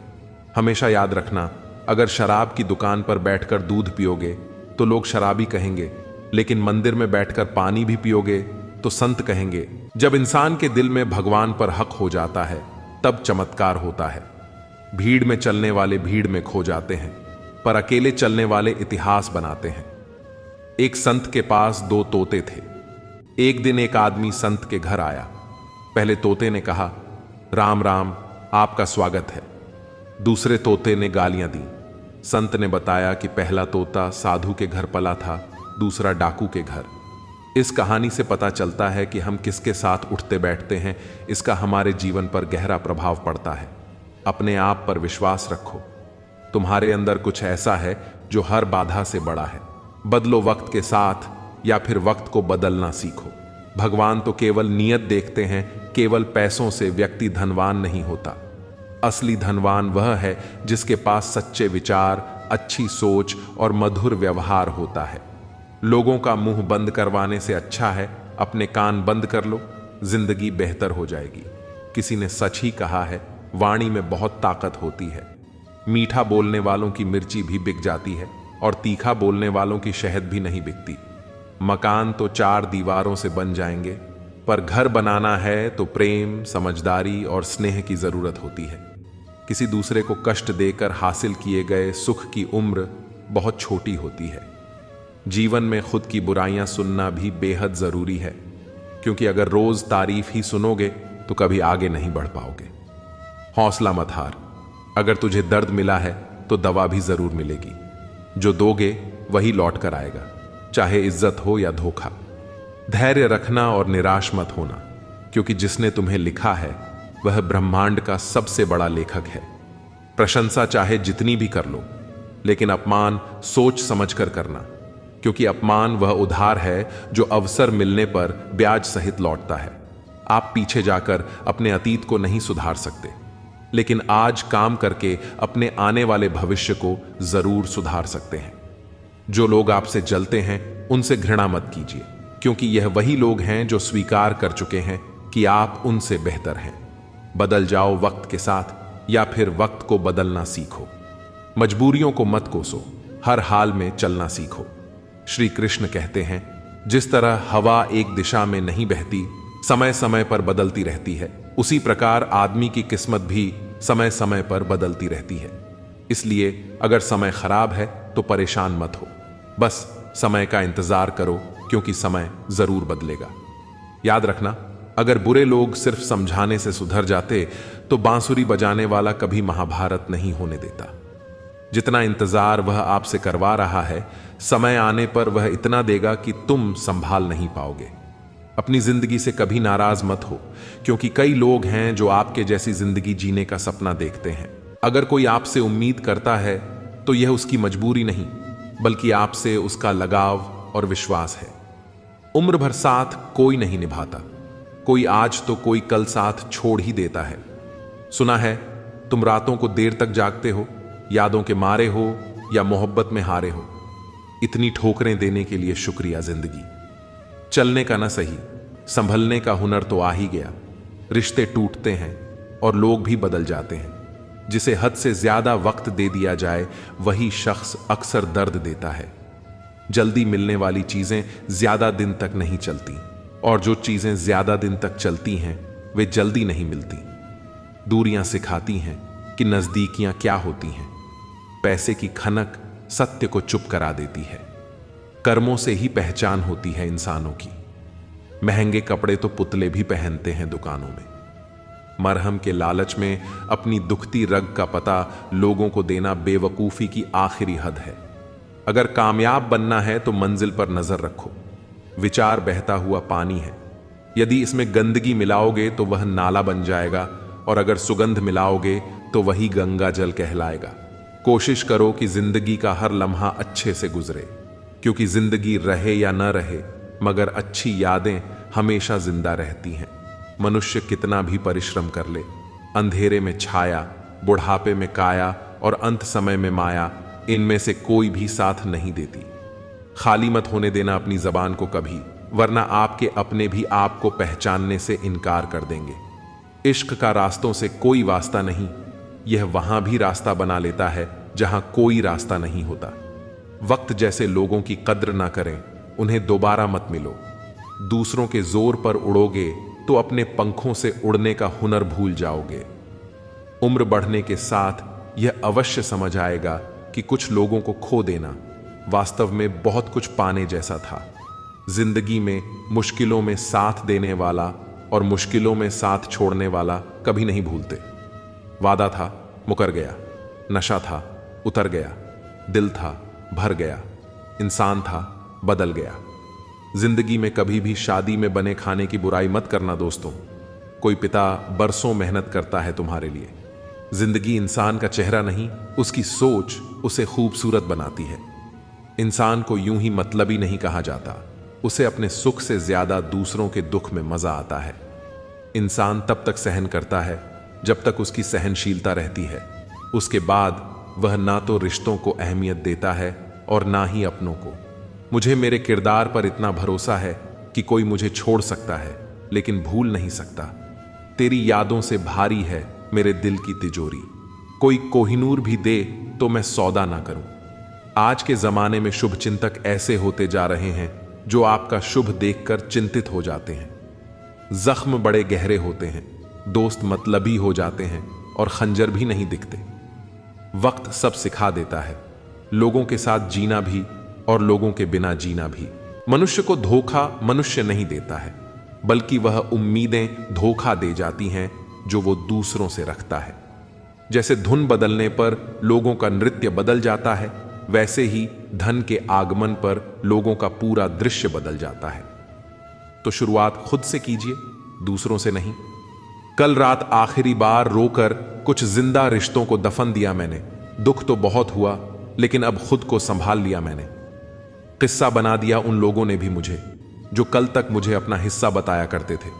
हमेशा याद रखना, अगर शराब की दुकान पर बैठकर दूध पियोगे तो लोग शराबी कहेंगे, लेकिन मंदिर में बैठकर पानी भी पियोगे तो संत कहेंगे। जब इंसान के दिल में भगवान पर हक हो जाता है, तब चमत्कार होता है। भीड़ में चलने वाले भीड़ में खो जाते हैं, पर अकेले चलने वाले इतिहास बनाते हैं। एक संत के पास 2 तोते थे। एक दिन एक आदमी संत के घर आया। पहले तोते ने कहा, राम राम, आपका स्वागत है। दूसरे तोते ने गालियां दी। संत ने बताया कि पहला तोता साधु के घर पला था, दूसरा डाकू के घर। इस कहानी से पता चलता है कि हम किसके साथ उठते बैठते हैं, इसका हमारे जीवन पर गहरा प्रभाव पड़ता है। अपने आप पर विश्वास रखो। तुम्हारे अंदर कुछ ऐसा है जो हर बाधा से बड़ा है। बदलो वक्त के साथ, या फिर वक्त को बदलना सीखो। भगवान तो केवल नियत देखते हैं, केवल पैसों से व्यक्ति धनवान नहीं होता। असली धनवान वह है जिसके पास सच्चे विचार, अच्छी सोच और मधुर व्यवहार होता है। लोगों का मुंह बंद करवाने से अच्छा है अपने कान बंद कर लो, जिंदगी बेहतर हो जाएगी। किसी ने सच ही कहा है, वाणी में बहुत ताकत होती है। मीठा बोलने वालों की मिर्ची भी बिक जाती है और तीखा बोलने वालों की शहद भी नहीं बिकती। मकान तो 4 दीवारों से बन जाएंगे, पर घर बनाना है तो प्रेम, समझदारी और स्नेह की जरूरत होती है। किसी दूसरे को कष्ट देकर हासिल किए गए सुख की उम्र बहुत छोटी होती है। जीवन में खुद की बुराइयां सुनना भी बेहद जरूरी है, क्योंकि अगर रोज तारीफ ही सुनोगे तो कभी आगे नहीं बढ़ पाओगे। हौसला मत हार। अगर तुझे दर्द मिला है तो दवा भी जरूर मिलेगी। जो दोगे वही लौट कर आएगा, चाहे इज्जत हो या धोखा। धैर्य रखना और निराश मत होना, क्योंकि जिसने तुम्हें लिखा है वह ब्रह्मांड का सबसे बड़ा लेखक है। प्रशंसा चाहे जितनी भी कर लो, लेकिन अपमान सोच समझकर करना, क्योंकि अपमान वह उधार है जो अवसर मिलने पर ब्याज सहित लौटता है। आप पीछे जाकर अपने अतीत को नहीं सुधार सकते, लेकिन आज काम करके अपने आने वाले भविष्य को जरूर सुधार सकते हैं। जो लोग आपसे जलते हैं उनसे घृणा मत कीजिए, क्योंकि यह वही लोग हैं जो स्वीकार कर चुके हैं कि आप उनसे बेहतर हैं। बदल जाओ वक्त के साथ, या फिर वक्त को बदलना सीखो। मजबूरियों को मत कोसो, हर हाल में चलना सीखो। श्री कृष्ण कहते हैं, जिस तरह हवा एक दिशा में नहीं बहती, समय समय पर बदलती रहती है, उसी प्रकार आदमी की किस्मत भी समय समय पर बदलती रहती है। इसलिए अगर समय खराब है तो परेशान मत हो, बस समय का इंतजार करो, क्योंकि समय जरूर बदलेगा। याद रखना, अगर बुरे लोग सिर्फ समझाने से सुधर जाते तो बांसुरी बजाने वाला कभी महाभारत नहीं होने देता। जितना इंतजार वह आपसे करवा रहा है, समय आने पर वह इतना देगा कि तुम संभाल नहीं पाओगे। अपनी जिंदगी से कभी नाराज मत हो, क्योंकि कई लोग हैं जो आपके जैसी जिंदगी जीने का सपना देखते हैं। अगर कोई आपसे उम्मीद करता है तो यह उसकी मजबूरी नहीं, बल्कि आपसे उसका लगाव और विश्वास है। उम्र भर साथ कोई नहीं निभाता, कोई आज तो कोई कल साथ छोड़ ही देता है। सुना है तुम रातों को देर तक जागते हो, यादों के मारे हो या मोहब्बत में हारे हो। इतनी ठोकरें देने के लिए शुक्रिया जिंदगी। चलने का ना सही, संभलने का हुनर तो आ ही गया। रिश्ते टूटते हैं और लोग भी बदल जाते हैं। जिसे हद से ज्यादा वक्त दे दिया जाए, वही शख्स अक्सर दर्द देता है। जल्दी मिलने वाली चीजें ज्यादा दिन तक नहीं चलती, और जो चीजें ज्यादा दिन तक चलती हैं वे जल्दी नहीं मिलती। दूरियां सिखाती हैं कि नजदीकियां क्या होती हैं। पैसे की खनक सत्य को चुप करा देती है। कर्मों से ही पहचान होती है इंसानों की। महंगे कपड़े तो पुतले भी पहनते हैं दुकानों में। मरहम के लालच में अपनी दुखती रग का पता लोगों को देना बेवकूफी की आखिरी हद है। अगर कामयाब बनना है तो मंजिल पर नजर रखो। विचार बहता हुआ पानी है, यदि इसमें गंदगी मिलाओगे तो वह नाला बन जाएगा, और अगर सुगंध मिलाओगे तो वही गंगा जल कहलाएगा। कोशिश करो कि जिंदगी का हर लम्हा अच्छे से गुजरे, क्योंकि जिंदगी रहे या न रहे मगर अच्छी यादें हमेशा जिंदा रहती हैं। मनुष्य कितना भी परिश्रम कर ले, अंधेरे में छाया, बुढ़ापे में काया और अंत समय में माया, इनमें से कोई भी साथ नहीं देती। खाली मत होने देना अपनी जबान को कभी, वरना आपके अपने भी आपको पहचानने से इनकार कर देंगे। इश्क का रास्तों से कोई वास्ता नहीं, यह वहां भी रास्ता बना लेता है जहां कोई रास्ता नहीं होता। वक्त जैसे लोगों की कद्र ना करें, उन्हें दोबारा मत मिलो। दूसरों के जोर पर उड़ोगे तो अपने पंखों से उड़ने का हुनर भूल जाओगे। उम्र बढ़ने के साथ यह अवश्य समझ आएगा कि कुछ लोगों को खो देना वास्तव में बहुत कुछ पाने जैसा था। जिंदगी में मुश्किलों में साथ देने वाला और मुश्किलों में साथ छोड़ने वाला कभी नहीं भूलते। वादा था, मुकर गया। नशा था, उतर गया। दिल था, भर गया। इंसान था, बदल गया। जिंदगी में कभी भी शादी में बने खाने की बुराई मत करना दोस्तों। कोई पिता बरसों मेहनत करता है तुम्हारे लिए। जिंदगी इंसान का चेहरा नहीं, उसकी सोच उसे खूबसूरत बनाती है। इंसान को यूं ही मतलबी नहीं कहा जाता, उसे अपने सुख से ज्यादा दूसरों के दुख में मजा आता है। इंसान तब तक सहन करता है जब तक उसकी सहनशीलता रहती है। उसके बाद वह ना तो रिश्तों को अहमियत देता है और ना ही अपनों को। मुझे मेरे किरदार पर इतना भरोसा है कि कोई मुझे छोड़ सकता है लेकिन भूल नहीं सकता। तेरी यादों से भारी है मेरे दिल की तिजोरी। कोई कोहिनूर भी दे तो मैं सौदा ना करूं। आज के जमाने में शुभ चिंतक ऐसे होते जा रहे हैं जो आपका शुभ देखकर चिंतित हो जाते हैं। जख्म बड़े गहरे होते हैं, दोस्त मतलबी हो जाते हैं और खंजर भी नहीं दिखते। वक्त सब सिखा देता है, लोगों के साथ जीना भी और लोगों के बिना जीना भी। मनुष्य को धोखा मनुष्य नहीं देता है, बल्कि वह उम्मीदें धोखा दे जाती हैं जो वो दूसरों से रखता है। जैसे धुन बदलने पर लोगों का नृत्य बदल जाता है, वैसे ही धन के आगमन पर लोगों का पूरा दृश्य बदल जाता है। तो शुरुआत खुद से कीजिए, दूसरों से नहीं। कल रात आखिरी बार रोकर कुछ जिंदा रिश्तों को दफन दिया मैंने। दुख तो बहुत हुआ, लेकिन अब खुद को संभाल लिया मैंने। किस्सा बना दिया उन लोगों ने भी मुझे, जो कल तक मुझे अपना हिस्सा बताया करते थे।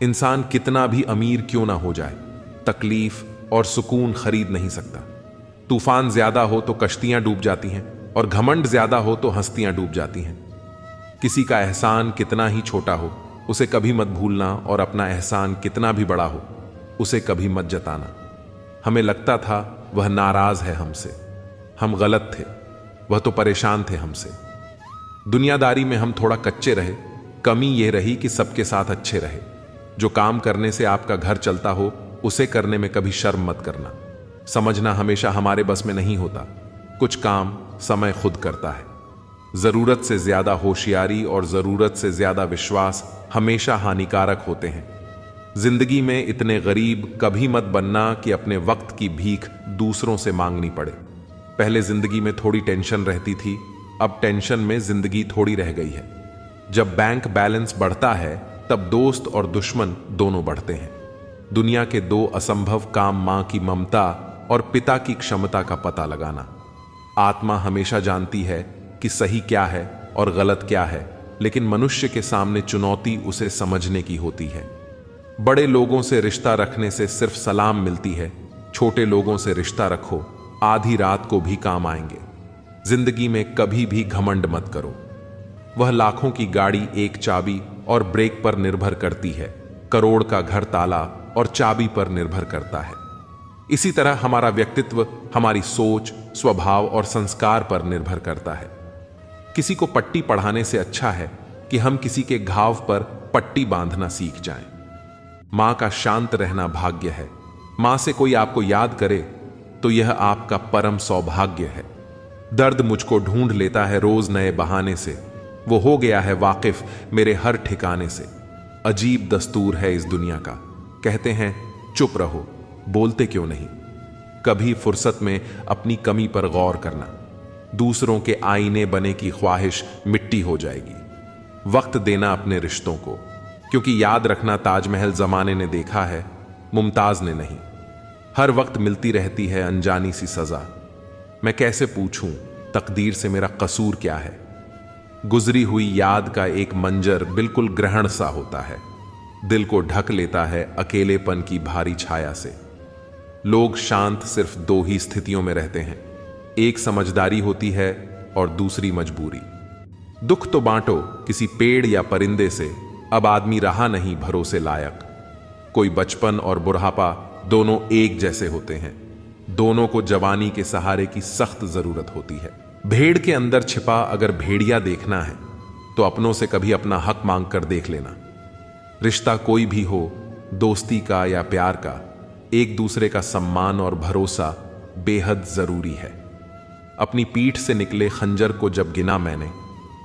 इंसान कितना भी अमीर क्यों ना हो जाए, तकलीफ और सुकून खरीद नहीं सकता। तूफान ज्यादा हो तो कश्तियां डूब जाती हैं और घमंड ज्यादा हो तो हस्तियां डूब जाती हैं। किसी का एहसान कितना ही छोटा हो, उसे कभी मत भूलना, और अपना एहसान कितना भी बड़ा हो, उसे कभी मत जताना। हमें लगता था वह नाराज है हमसे, हम गलत थे, वह तो परेशान थे हमसे। दुनियादारी में हम थोड़ा कच्चे रहे, कमी यह रही कि सबके साथ अच्छे रहे। जो काम करने से आपका घर चलता हो, उसे करने में कभी शर्म मत करना। समझना हमेशा हमारे बस में नहीं होता, कुछ काम समय खुद करता है। जरूरत से ज्यादा होशियारी और जरूरत से ज्यादा विश्वास हमेशा हानिकारक होते हैं। जिंदगी में इतने गरीब कभी मत बनना कि अपने वक्त की भीख दूसरों से मांगनी पड़े। पहले जिंदगी में थोड़ी टेंशन रहती थी, अब टेंशन में जिंदगी थोड़ी रह गई है। जब बैंक बैलेंस बढ़ता है तब दोस्त और दुश्मन दोनों बढ़ते हैं। दुनिया के दो असंभव काम, मां की ममता और पिता की क्षमता का पता लगाना। आत्मा हमेशा जानती है कि सही क्या है और गलत क्या है, लेकिन मनुष्य के सामने चुनौती उसे समझने की होती है। बड़े लोगों से रिश्ता रखने से सिर्फ सलाम मिलती है, छोटे लोगों से रिश्ता रखो, आधी रात को भी काम आएंगे। जिंदगी में कभी भी घमंड मत करो। वह लाखों की गाड़ी एक चाबी और ब्रेक पर निर्भर करती है, करोड़ का घर ताला और चाबी पर निर्भर करता है। इसी तरह हमारा व्यक्तित्व हमारी सोच, स्वभाव और संस्कार पर निर्भर करता है। किसी को पट्टी पढ़ाने से अच्छा है कि हम किसी के घाव पर पट्टी बांधना सीख जाएं। मां का शांत रहना भाग्य है। मां से कोई आपको याद करे तो यह आपका परम सौभाग्य है। दर्द मुझको ढूंढ लेता है रोज नए बहाने से, वो हो गया है वाकिफ मेरे हर ठिकाने से। अजीब दस्तूर है इस दुनिया का, कहते हैं चुप रहो, बोलते क्यों नहीं। कभी फुर्सत में अपनी कमी पर गौर करना, दूसरों के आईने बने की ख्वाहिश मिट्टी हो जाएगी। वक्त देना अपने रिश्तों को, क्योंकि याद रखना ताजमहल जमाने ने देखा है, मुमताज ने नहीं। हर वक्त मिलती रहती है अनजानी सी सजा, मैं कैसे पूछूं तकदीर से मेरा कसूर क्या है। गुजरी हुई याद का एक मंजर बिल्कुल ग्रहण सा होता है, दिल को ढक लेता है अकेलेपन की भारी छाया से। लोग शांत सिर्फ दो ही स्थितियों में रहते हैं, एक समझदारी होती है और दूसरी मजबूरी। दुख तो बांटो किसी पेड़ या परिंदे से, अब आदमी रहा नहीं भरोसे लायक। कोई बचपन और बुढ़ापा दोनों एक जैसे होते हैं, दोनों को जवानी के सहारे की सख्त जरूरत होती है। भेड़ के अंदर छिपा अगर भेड़िया देखना है तो अपनों से कभी अपना हक मांग कर देख लेना। रिश्ता कोई भी हो, दोस्ती का या प्यार का, एक दूसरे का सम्मान और भरोसा बेहद जरूरी है। अपनी पीठ से निकले खंजर को जब गिना मैंने,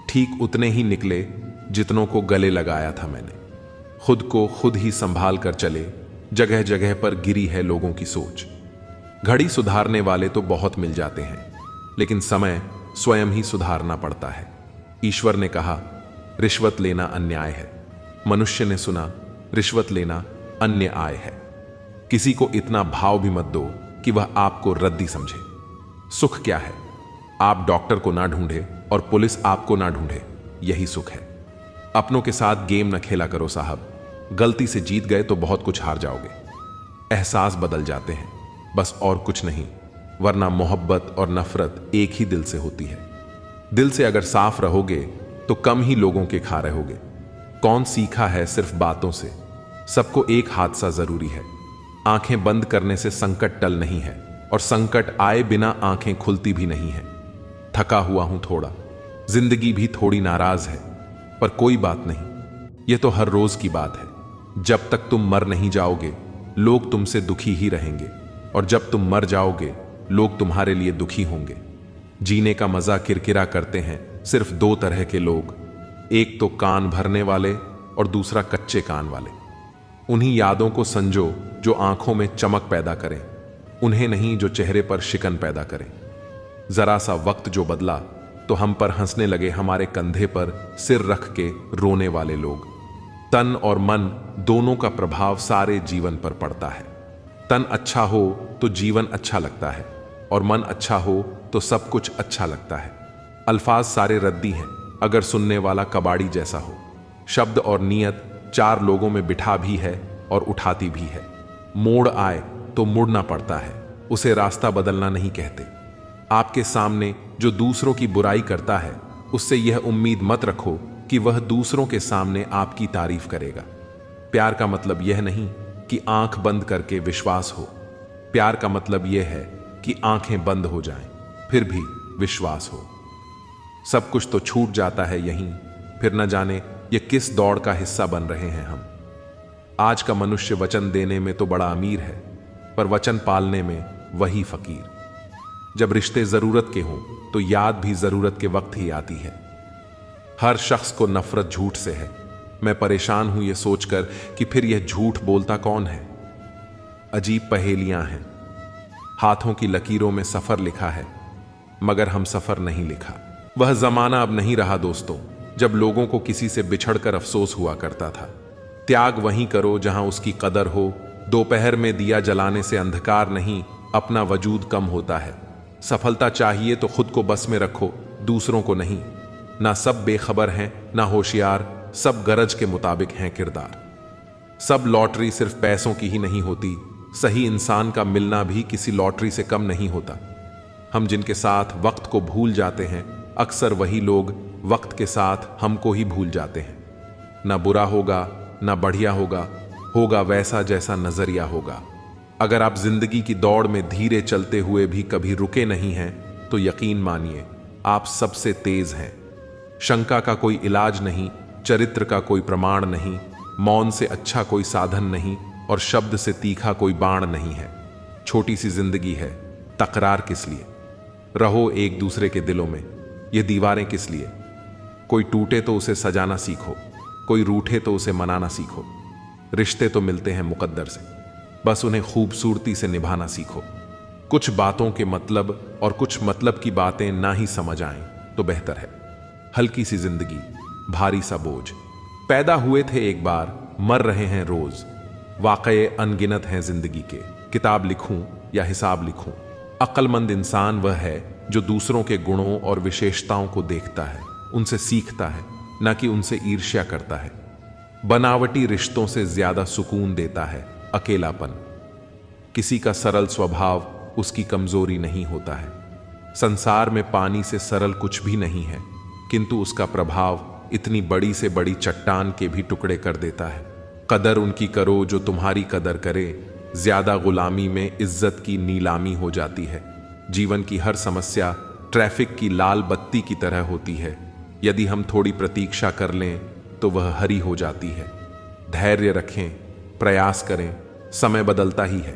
ठीक उतने ही निकले जितनों को गले लगाया था मैंने। खुद को खुद ही संभाल कर चले, जगह जगह पर गिरी है लोगों की सोच। घड़ी सुधारने वाले तो बहुत मिल जाते हैं, लेकिन समय स्वयं ही सुधारना पड़ता है। ईश्वर ने कहा रिश्वत लेना अन्याय है, मनुष्य ने सुना रिश्वत लेना अन्य आय है। किसी को इतना भाव भी मत दो कि वह आपको रद्दी समझे। सुख क्या है, आप डॉक्टर को ना ढूंढे और पुलिस आपको ना ढूंढे, यही सुख है। अपनों के साथ गेम न खेला करो साहब, गलती से जीत गए तो बहुत कुछ हार जाओगे। एहसास बदल जाते हैं बस, और कुछ नहीं, वरना मोहब्बत और नफरत एक ही दिल से होती है। दिल से अगर साफ रहोगे तो कम ही लोगों के खा रहोगे। कौन सीखा है सिर्फ बातों से, सबको एक हादसा जरूरी है। आंखें बंद करने से संकट टल नहीं है, और संकट आए बिना आंखें खुलती भी नहीं है। थका हुआ हूं थोड़ा, जिंदगी भी थोड़ी नाराज है, पर कोई बात नहीं, यह तो हर रोज की बात है। जब तक तुम मर नहीं जाओगे लोग तुमसे दुखी ही रहेंगे, और जब तुम मर जाओगे लोग तुम्हारे लिए दुखी होंगे। जीने का मजा किरकिरा करते हैं सिर्फ दो तरह के लोग, एक तो कान भरने वाले और दूसरा कच्चे कान वाले। उन्हीं यादों को संजो जो आंखों में चमक पैदा करें, उन्हें नहीं जो चेहरे पर शिकन पैदा करें। जरा सा वक्त जो बदला तो हम पर हंसने लगे हमारे कंधे पर सिर रख के रोने वाले लोग। तन और मन दोनों का प्रभाव सारे जीवन पर पड़ता है। तन अच्छा हो तो जीवन अच्छा लगता है, और मन अच्छा हो तो सब कुछ अच्छा लगता है। अल्फाज सारे रद्दी हैं अगर सुनने वाला कबाड़ी जैसा हो। शब्द और नीयत चार लोगों में बिठा भी है और उठाती भी है। मोड़ आए तो मुड़ना पड़ता है, उसे रास्ता बदलना नहीं कहते। आपके सामने जो दूसरों की बुराई करता है, उससे यह उम्मीद मत रखो कि वह दूसरों के सामने आपकी तारीफ करेगा। प्यार का मतलब यह नहीं कि आंख बंद करके विश्वास हो, प्यार का मतलब यह है कि आंखें बंद हो जाएं, फिर भी विश्वास हो। सब कुछ तो छूट जाता है यहीं, फिर न जाने ये किस दौड़ का हिस्सा बन रहे हैं हम। आज का मनुष्य वचन देने में तो बड़ा अमीर है, पर वचन पालने में वही फकीर। जब रिश्ते जरूरत के हों तो याद भी जरूरत के वक्त ही आती है। हर शख्स को नफरत झूठ से है। मैं परेशान हूं ये सोचकर कि फिर यह झूठ बोलता कौन है। अजीब पहेलियां हैं, हाथों की लकीरों में सफर लिखा है, मगर हम सफर नहीं लिखा। वह जमाना अब नहीं रहा दोस्तों, जब लोगों को किसी से बिछड़कर अफसोस हुआ करता था। त्याग वहीं करो जहां उसकी कदर हो। दोपहर में दिया जलाने से अंधकार नहीं, अपना वजूद कम होता है। सफलता चाहिए तो खुद को बस में रखो, दूसरों को नहीं। ना सब बेखबर हैं ना होशियार, सब गरज के मुताबिक हैं किरदार। सब लॉटरी सिर्फ पैसों की ही नहीं होती, सही इंसान का मिलना भी किसी लॉटरी से कम नहीं होता। हम जिनके साथ वक्त को भूल जाते हैं, अक्सर वही लोग वक्त के साथ हमको ही भूल जाते हैं। ना बुरा होगा ना बढ़िया होगा, होगा वैसा जैसा नजरिया होगा। अगर आप जिंदगी की दौड़ में धीरे चलते हुए भी कभी रुके नहीं हैं, तो यकीन मानिए आप सबसे तेज हैं। शंका का कोई इलाज नहीं, चरित्र का कोई प्रमाण नहीं, मौन से अच्छा कोई साधन नहीं, और शब्द से तीखा कोई बाण नहीं है। छोटी सी जिंदगी है, तकरार किस लिए? रहो एक दूसरे के दिलों में, ये दीवारें किस लिए? कोई टूटे तो उसे सजाना सीखो, कोई रूठे तो उसे मनाना सीखो। रिश्ते तो मिलते हैं मुकद्दर से, बस उन्हें खूबसूरती से निभाना सीखो। कुछ बातों के मतलब और कुछ मतलब की बातें ना ही समझ आएं तो बेहतर है। हल्की सी जिंदगी, भारी सा बोझ। पैदा हुए थे एक बार, मर रहे हैं रोज। वाकये अनगिनत हैं जिंदगी के, किताब लिखूं या हिसाब लिखूं। अक्लमंद इंसान वह है जो दूसरों के गुणों और विशेषताओं को देखता है, उनसे सीखता है, न कि उनसे ईर्ष्या करता है। बनावटी रिश्तों से ज्यादा सुकून देता है अकेलापन। किसी का सरल स्वभाव उसकी कमजोरी नहीं होता है। संसार में पानी से सरल कुछ भी नहीं है, किंतु उसका प्रभाव इतनी बड़ी से बड़ी चट्टान के भी टुकड़े कर देता है। कदर उनकी करो जो तुम्हारी कदर करे, ज्यादा गुलामी में इज्जत की नीलामी हो जाती है। जीवन की हर समस्या ट्रैफिक की लाल बत्ती की तरह होती है। यदि हम थोड़ी प्रतीक्षा कर लें तो वह हरी हो जाती है। धैर्य रखें, प्रयास करें, समय बदलता ही है।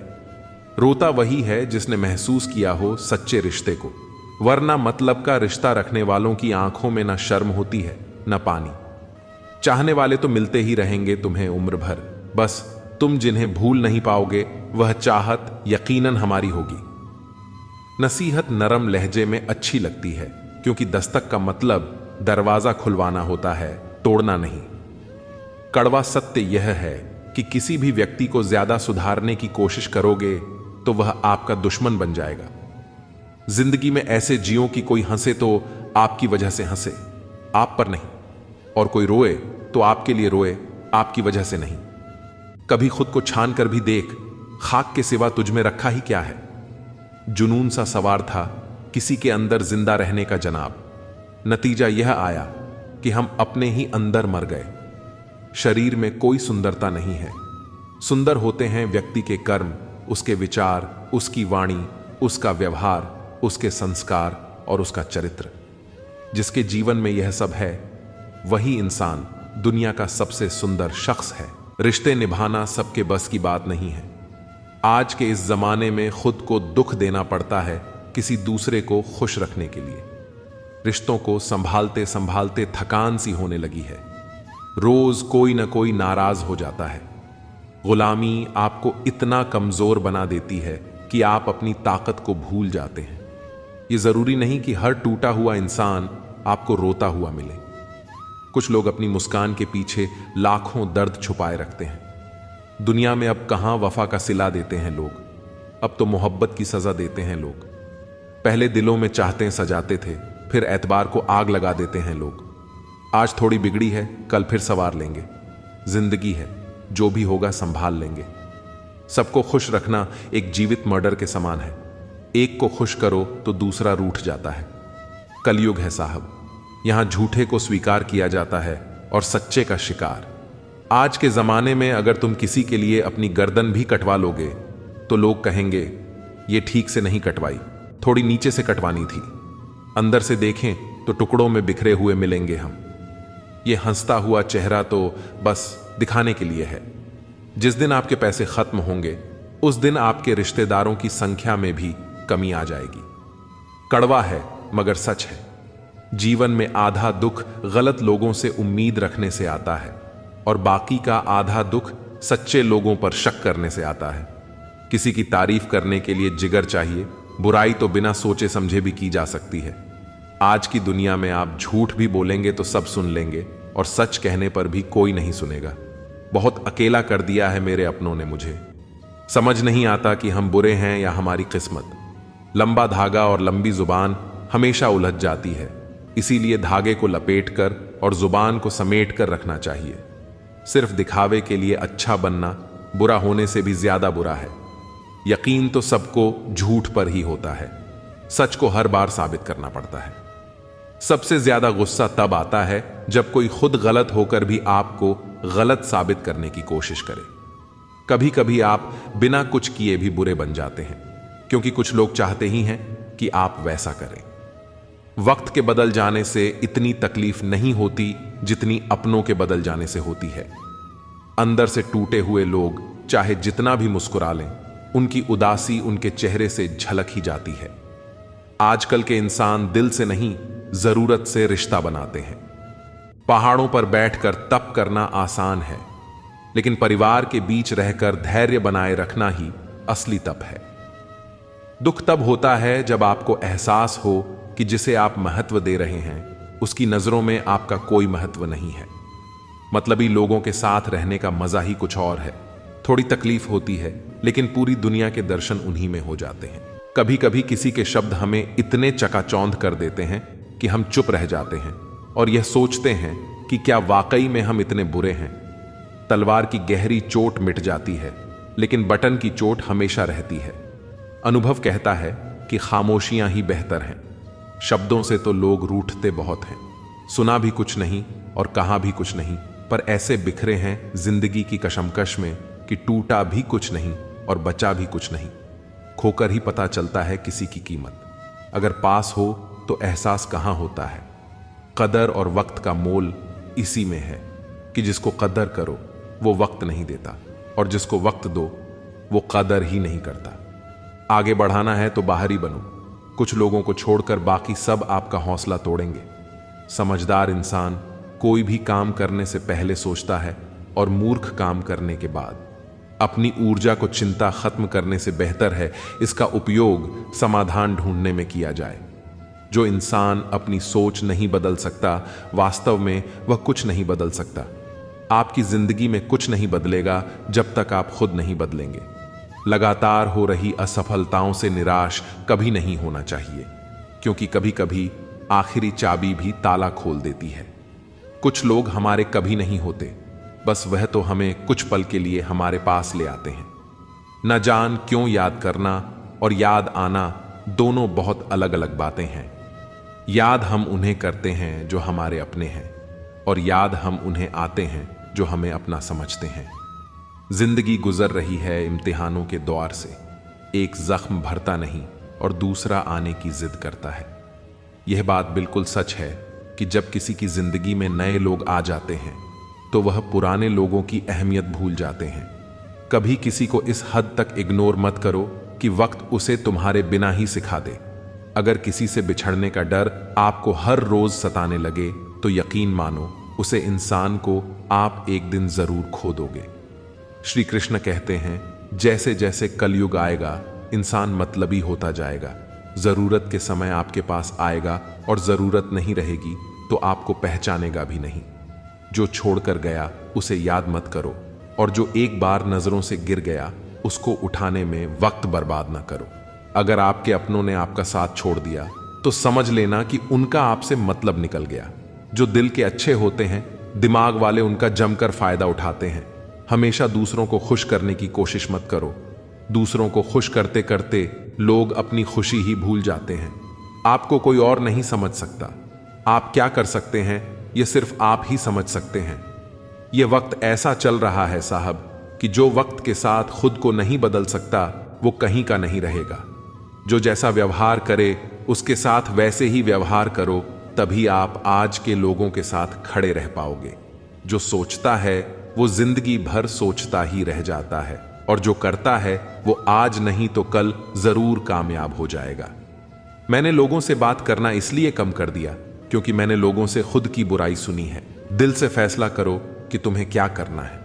रोता वही है जिसने महसूस किया हो सच्चे रिश्ते को, वरना मतलब का रिश्ता रखने वालों की आंखों में न शर्म होती है न पानी। चाहने वाले तो मिलते ही रहेंगे तुम्हें उम्र भर, बस तुम जिन्हें भूल नहीं पाओगे वह चाहत यकीनन हमारी होगी। नसीहत नरम लहजे में अच्छी लगती है, क्योंकि दस्तक का मतलब दरवाजा खुलवाना होता है, तोड़ना नहीं। कड़वा सत्य यह है कि किसी भी व्यक्ति को ज्यादा सुधारने की कोशिश करोगे तो वह आपका दुश्मन बन जाएगा। जिंदगी में ऐसे जियो कि कोई हंसे तो आपकी वजह से हंसे, आप पर नहीं, और कोई रोए तो आपके लिए रोए, आपकी वजह से नहीं। कभी खुद को छान कर भी देख, खाक के सिवा तुझ में रखा ही क्या है। जुनून सा सवार था किसी के अंदर जिंदा रहने का जनाब। नतीजा यह आया कि हम अपने ही अंदर मर गए। शरीर में कोई सुंदरता नहीं है, सुंदर होते हैं व्यक्ति के कर्म, उसके विचार, उसकी वाणी, उसका व्यवहार, उसके संस्कार और उसका चरित्र। जिसके जीवन में यह सब है वही इंसान दुनिया का सबसे सुंदर शख्स है। रिश्ते निभाना सबके बस की बात नहीं है। आज के इस जमाने में खुद को दुख देना पड़ता है किसी दूसरे को खुश रखने के लिए। रिश्तों को संभालते संभालते थकान सी होने लगी है। रोज कोई ना कोई नाराज हो जाता है। गुलामी आपको इतना कमजोर बना देती है कि आप अपनी ताकत को भूल जाते हैं। यह जरूरी नहीं कि हर टूटा हुआ इंसान आपको रोता हुआ मिले। कुछ लोग अपनी मुस्कान के पीछे लाखों दर्द छुपाए रखते हैं। दुनिया में अब कहां वफा का सिला देते हैं लोग, अब तो मोहब्बत की सजा देते हैं लोग। पहले दिलों में चाहते सजाते थे, फिर एतबार को आग लगा देते हैं लोग। आज थोड़ी बिगड़ी है, कल फिर सवार लेंगे। जिंदगी है, जो भी होगा संभाल लेंगे। सबको खुश रखना एक जीवित मर्डर के समान है। एक को खुश करो तो दूसरा रूठ जाता है। कलयुग है साहब, यहां झूठे को स्वीकार किया जाता है और सच्चे का शिकार। आज के जमाने में अगर तुम किसी के लिए अपनी गर्दन भी कटवा लोगे तो लोग कहेंगे ये ठीक से नहीं कटवाई, थोड़ी नीचे से कटवानी थी। अंदर से देखें तो टुकड़ों में बिखरे हुए मिलेंगे हम। ये हंसता हुआ चेहरा तो बस दिखाने के लिए है। जिस दिन आपके पैसे खत्म होंगे उस दिन आपके रिश्तेदारों की संख्या में भी कमी आ जाएगी। कड़वा है मगर सच है। जीवन में आधा दुख गलत लोगों से उम्मीद रखने से आता है और बाकी का आधा दुख सच्चे लोगों पर शक करने से आता है। किसी की तारीफ करने के लिए जिगर चाहिए, बुराई तो बिना सोचे समझे भी की जा सकती है। आज की दुनिया में आप झूठ भी बोलेंगे तो सब सुन लेंगे और सच कहने पर भी कोई नहीं सुनेगा। बहुत अकेला कर दिया है मेरे अपनों ने मुझे। समझ नहीं आता कि हम बुरे हैं या हमारी किस्मत। लंबा धागा और लंबी जुबान हमेशा उलझ जाती है, इसीलिए धागे को लपेटकर और जुबान को समेट कर रखना चाहिए। सिर्फ दिखावे के लिए अच्छा बनना बुरा होने से भी ज्यादा बुरा है। यकीन तो सबको झूठ पर ही होता है, सच को हर बार साबित करना पड़ता है। सबसे ज्यादा गुस्सा तब आता है जब कोई खुद गलत होकर भी आपको गलत साबित करने की कोशिश करे। कभी कभी आप बिना कुछ किए भी बुरे बन जाते हैं, क्योंकि कुछ लोग चाहते ही हैं कि आप वैसा करें। वक्त के बदल जाने से इतनी तकलीफ नहीं होती जितनी अपनों के बदल जाने से होती है। अंदर से टूटे हुए लोग चाहे जितना भी मुस्कुरा लें, उनकी उदासी उनके चेहरे से झलक ही जाती है। आजकल के इंसान दिल से नहीं, जरूरत से रिश्ता बनाते हैं। पहाड़ों पर बैठकर तप करना आसान है, लेकिन परिवार के बीच रहकर धैर्य बनाए रखना ही असली तप है। दुख तब होता है जब आपको एहसास हो कि जिसे आप महत्व दे रहे हैं उसकी नजरों में आपका कोई महत्व नहीं है। मतलबी लोगों के साथ रहने का मजा ही कुछ और है। थोड़ी तकलीफ होती है, लेकिन पूरी दुनिया के दर्शन उन्हीं में हो जाते हैं। कभी कभी किसी के शब्द हमें इतने चकाचौंध कर देते हैं कि हम चुप रह जाते हैं और यह सोचते हैं कि क्या वाकई में हम इतने बुरे हैं। तलवार की गहरी चोट मिट जाती है, लेकिन बटन की चोट हमेशा रहती है। अनुभव कहता है कि खामोशियां ही बेहतर हैं। शब्दों से तो लोग रूठते बहुत हैं। सुना भी कुछ नहीं और कहा भी कुछ नहीं, पर ऐसे बिखरे हैं जिंदगी की कशमकश में कि टूटा भी कुछ नहीं और बचा भी कुछ नहीं। खोकर ही पता चलता है किसी की कीमत। अगर पास हो तो एहसास कहाँ होता है। कदर और वक्त का मोल इसी में है कि जिसको कदर करो वो वक्त नहीं देता, और जिसको वक्त दो वो कदर ही नहीं करता। आगे बढ़ाना है तो बाहरी बनो। कुछ लोगों को छोड़कर बाकी सब आपका हौसला तोड़ेंगे। समझदार इंसान कोई भी काम करने से पहले सोचता है, और मूर्ख काम करने के बाद। अपनी ऊर्जा को चिंता खत्म करने से बेहतर है इसका उपयोग समाधान ढूंढने में किया जाए। जो इंसान अपनी सोच नहीं बदल सकता, वास्तव में वह कुछ नहीं बदल सकता। आपकी जिंदगी में कुछ नहीं बदलेगा जब तक आप खुद नहीं बदलेंगे। लगातार हो रही असफलताओं से निराश कभी नहीं होना चाहिए, क्योंकि कभी कभी आखिरी चाबी भी ताला खोल देती है। कुछ लोग हमारे कभी नहीं होते, बस वह तो हमें कुछ पल के लिए हमारे पास ले आते हैं। न जान क्यों याद करना और याद आना दोनों बहुत अलग अलग बातें हैं। याद हम उन्हें करते हैं जो हमारे अपने हैं, और याद हम उन्हें आते हैं जो हमें अपना समझते हैं। जिंदगी गुजर रही है इम्तिहानों के द्वार से। एक जख्म भरता नहीं और दूसरा आने की जिद करता है। यह बात बिल्कुल सच है कि जब किसी की जिंदगी में नए लोग आ जाते हैं तो वह पुराने लोगों की अहमियत भूल जाते हैं। कभी किसी को इस हद तक इग्नोर मत करो कि वक्त उसे तुम्हारे बिना ही सिखा दे। अगर किसी से बिछड़ने का डर आपको हर रोज सताने लगे तो यकीन मानो उसे इंसान को आप एक दिन जरूर खो दोगे। श्री कृष्ण कहते हैं, जैसे जैसे कलयुग आएगा इंसान मतलबी होता जाएगा। जरूरत के समय आपके पास आएगा और जरूरत नहीं रहेगी तो आपको पहचानेगा भी नहीं। जो छोड़कर गया उसे याद मत करो, और जो एक बार नजरों से गिर गया उसको उठाने में वक्त बर्बाद ना करो। अगर आपके अपनों ने आपका साथ छोड़ दिया तो समझ लेना कि उनका आपसे मतलब निकल गया। जो दिल के अच्छे होते हैं, दिमाग वाले उनका जमकर फायदा उठाते हैं। हमेशा दूसरों को खुश करने की कोशिश मत करो। दूसरों को खुश करते करते लोग अपनी खुशी ही भूल जाते हैं। आपको कोई और नहीं समझ सकता। आप क्या कर सकते हैं ये सिर्फ आप ही समझ सकते हैं। ये वक्त ऐसा चल रहा है साहब कि जो वक्त के साथ खुद को नहीं बदल सकता वो कहीं का नहीं रहेगा। जो जैसा व्यवहार करे उसके साथ वैसे ही व्यवहार करो, तभी आप आज के लोगों के साथ खड़े रह पाओगे। जो सोचता है वो जिंदगी भर सोचता ही रह जाता है, और जो करता है वो आज नहीं तो कल जरूर कामयाब हो जाएगा। मैंने लोगों से बात करना इसलिए कम कर दिया क्योंकि मैंने लोगों से खुद की बुराई सुनी है। दिल से फैसला करो कि तुम्हें क्या करना है।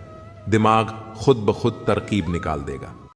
दिमाग खुद ब खुद तरकीब निकाल देगा।